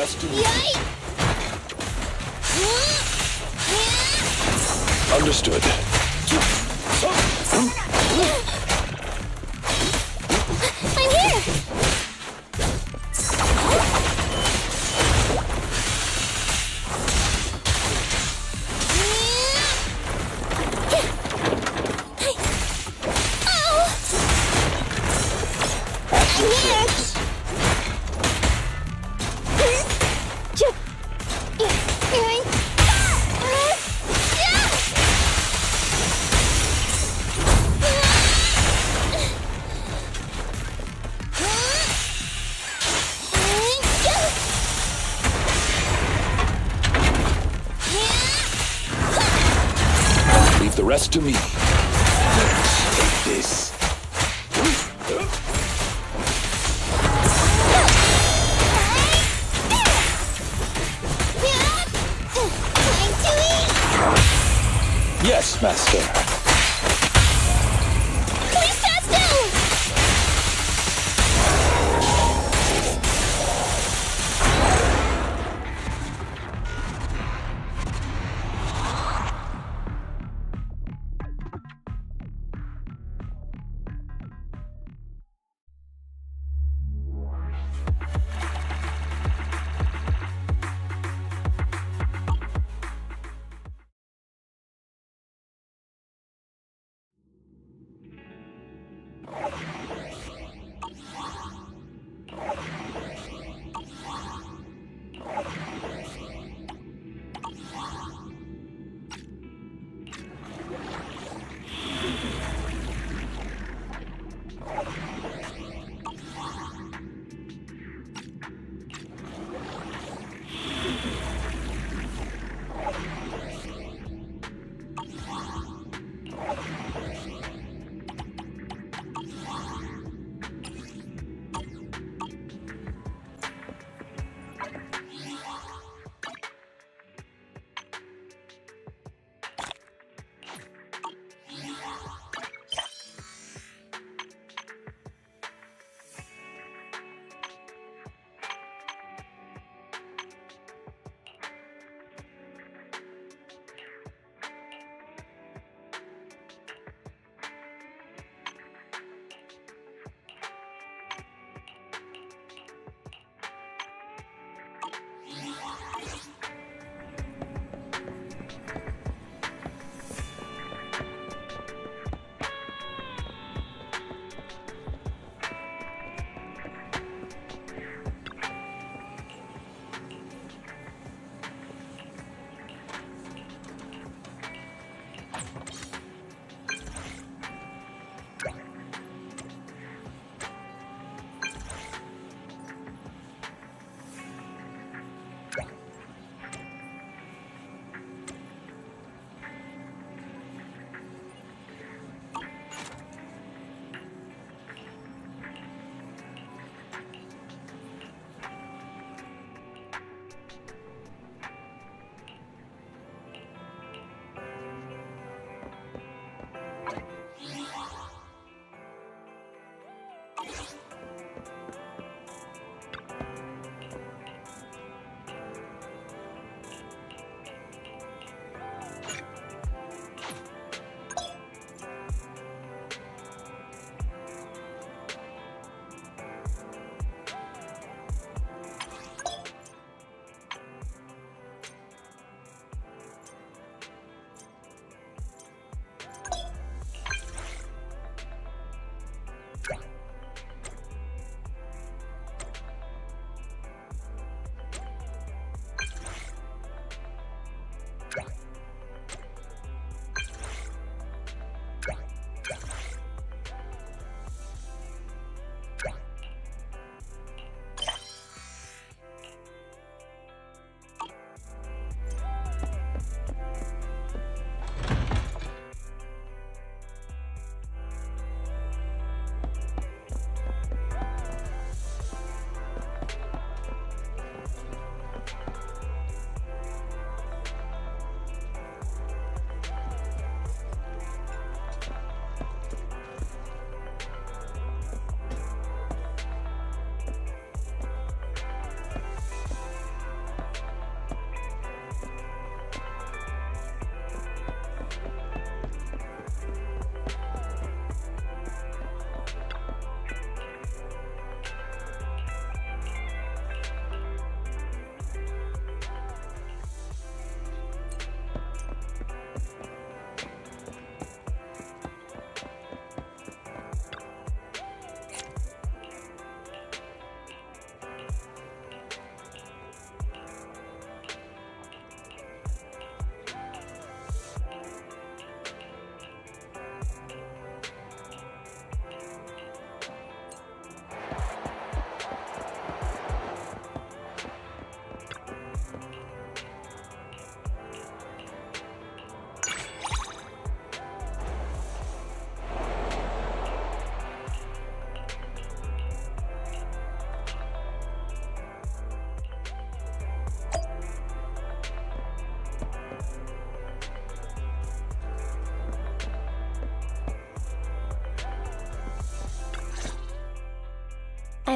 rest to me. Understood. I'm here! Leave the rest to me. Take this. Yes, Master.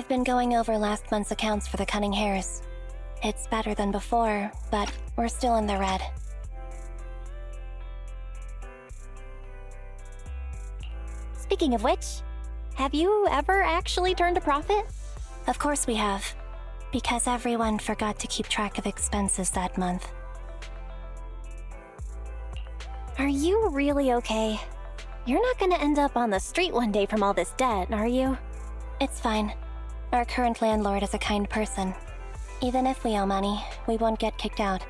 I've been going over last month's accounts for the Cunning Hares. It's better than before, but we're still in the red. Speaking of which, have you ever actually turned a profit? Of course we have, because everyone forgot to keep track of expenses that month. Are you really okay? You're not gonna end up on the street one day from all this debt, are you? It's fine. Our current landlord is a kind person. Even if we owe money, we won't get kicked out,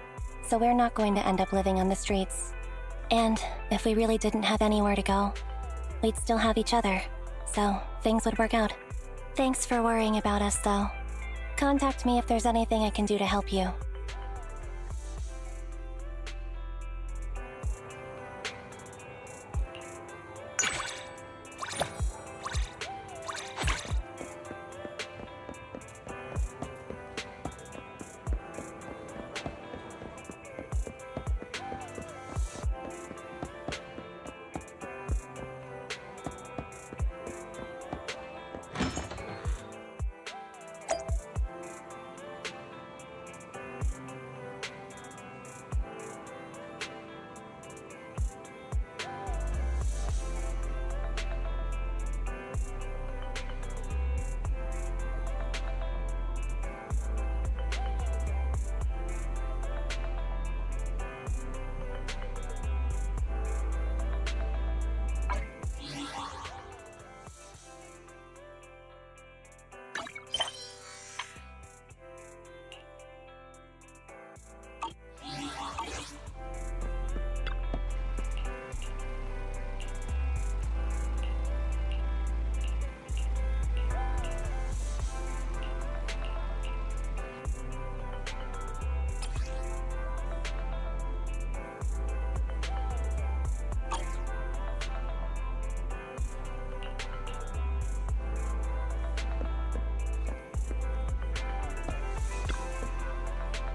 so we're not going to end up living on the streets. And if we really didn't have anywhere to go, we'd still have each other, so things would work out. Thanks for worrying about us, though. Contact me if there's anything I can do to help you.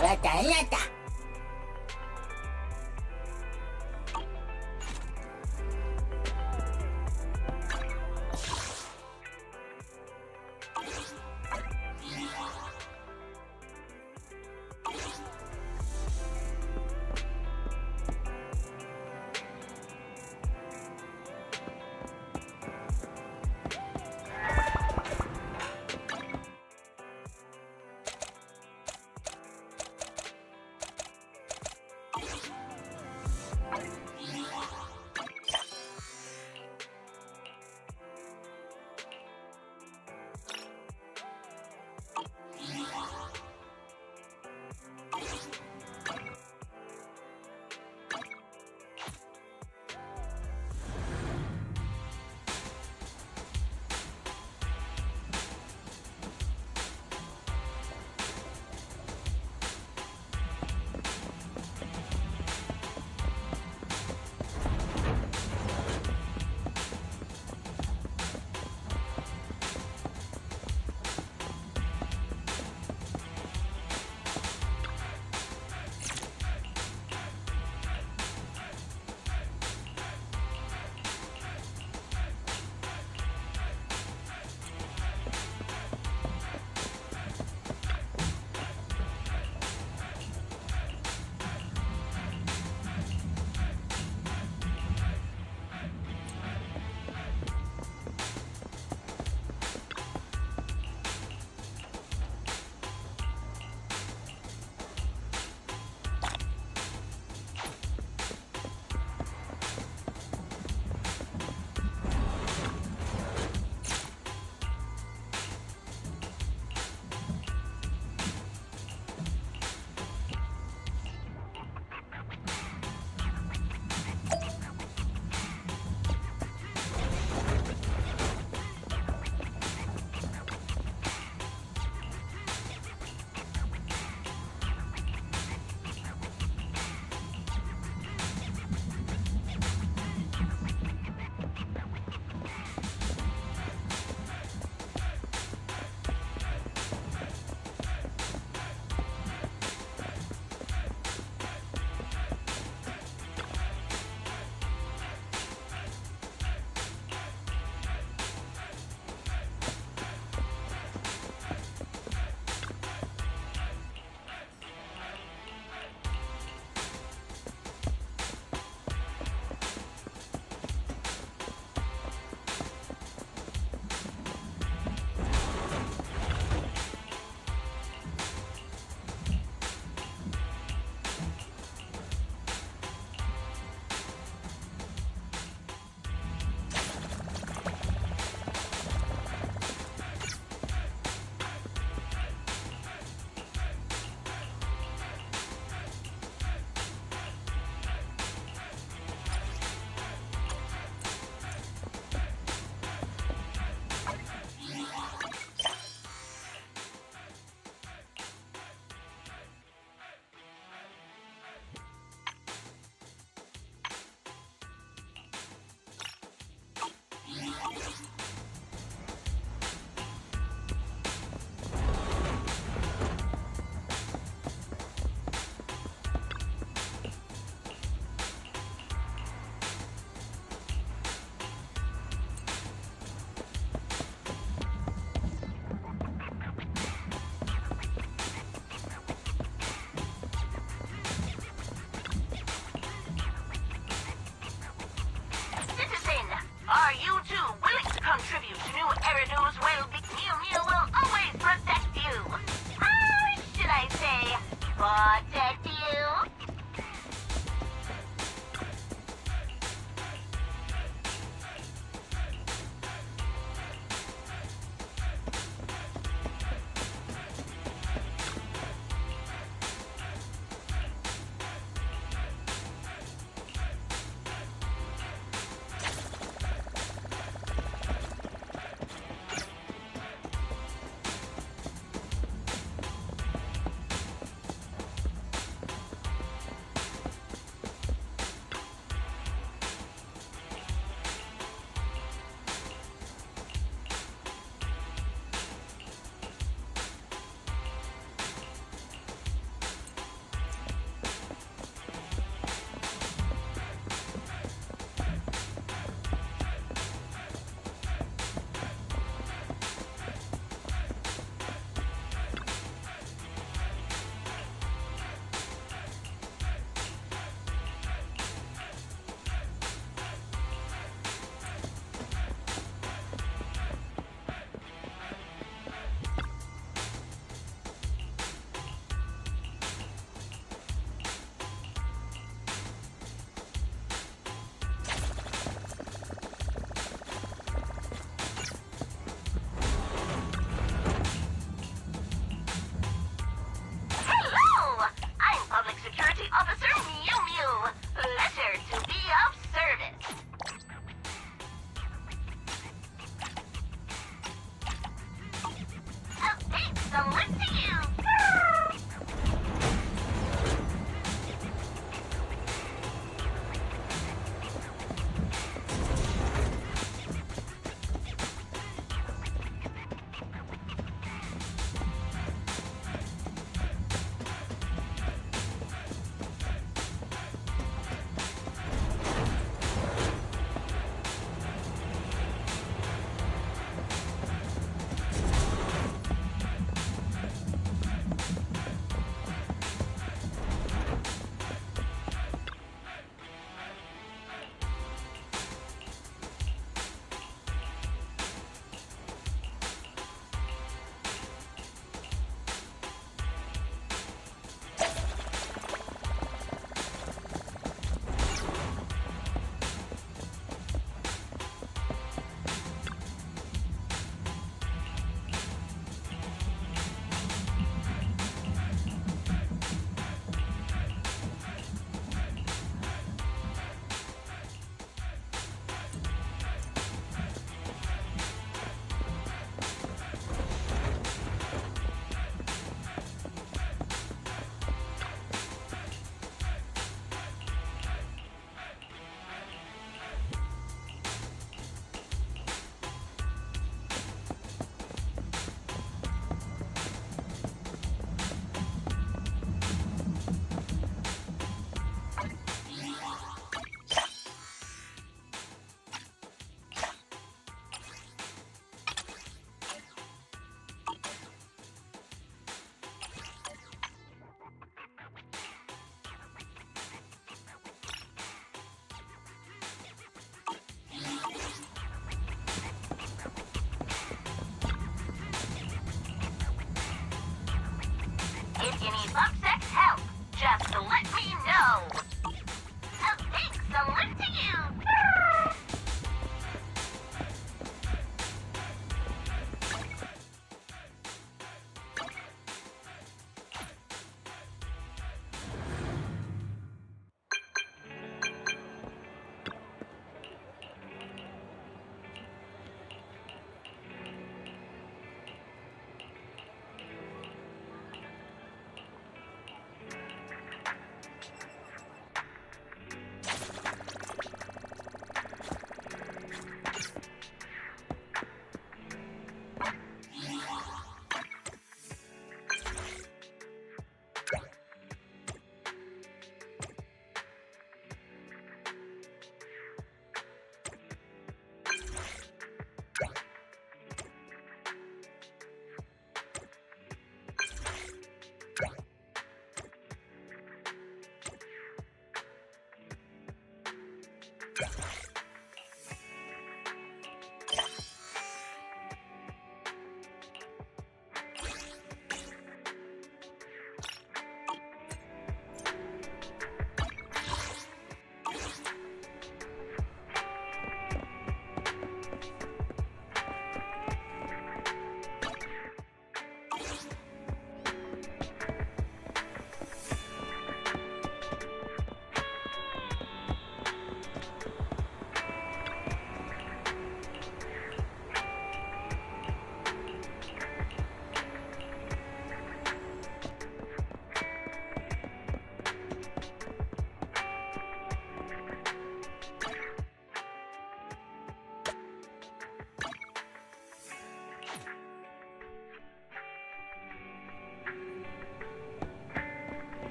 Rata.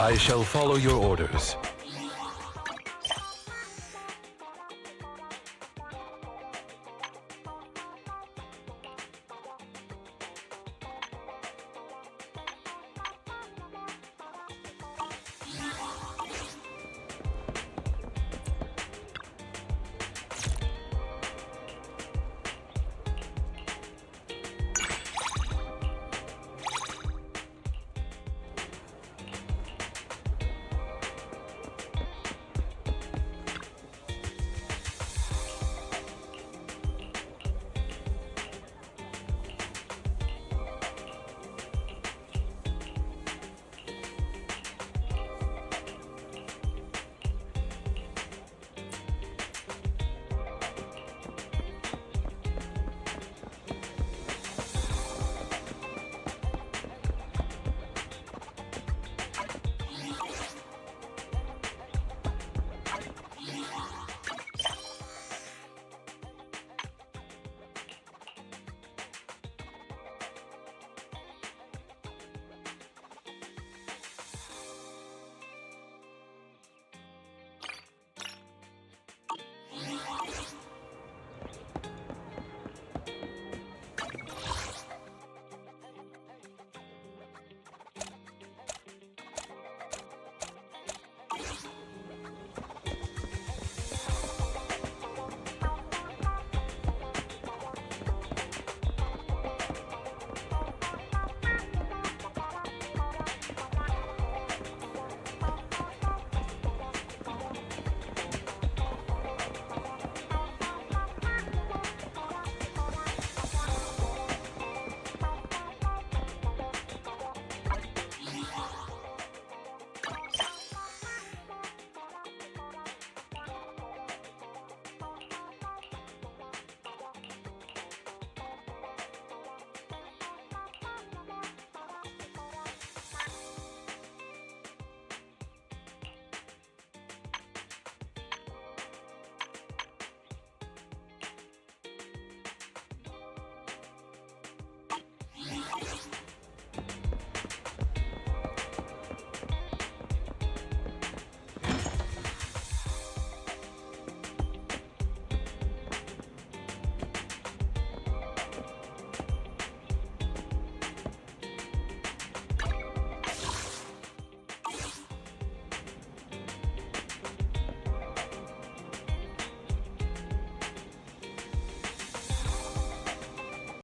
I shall follow your orders.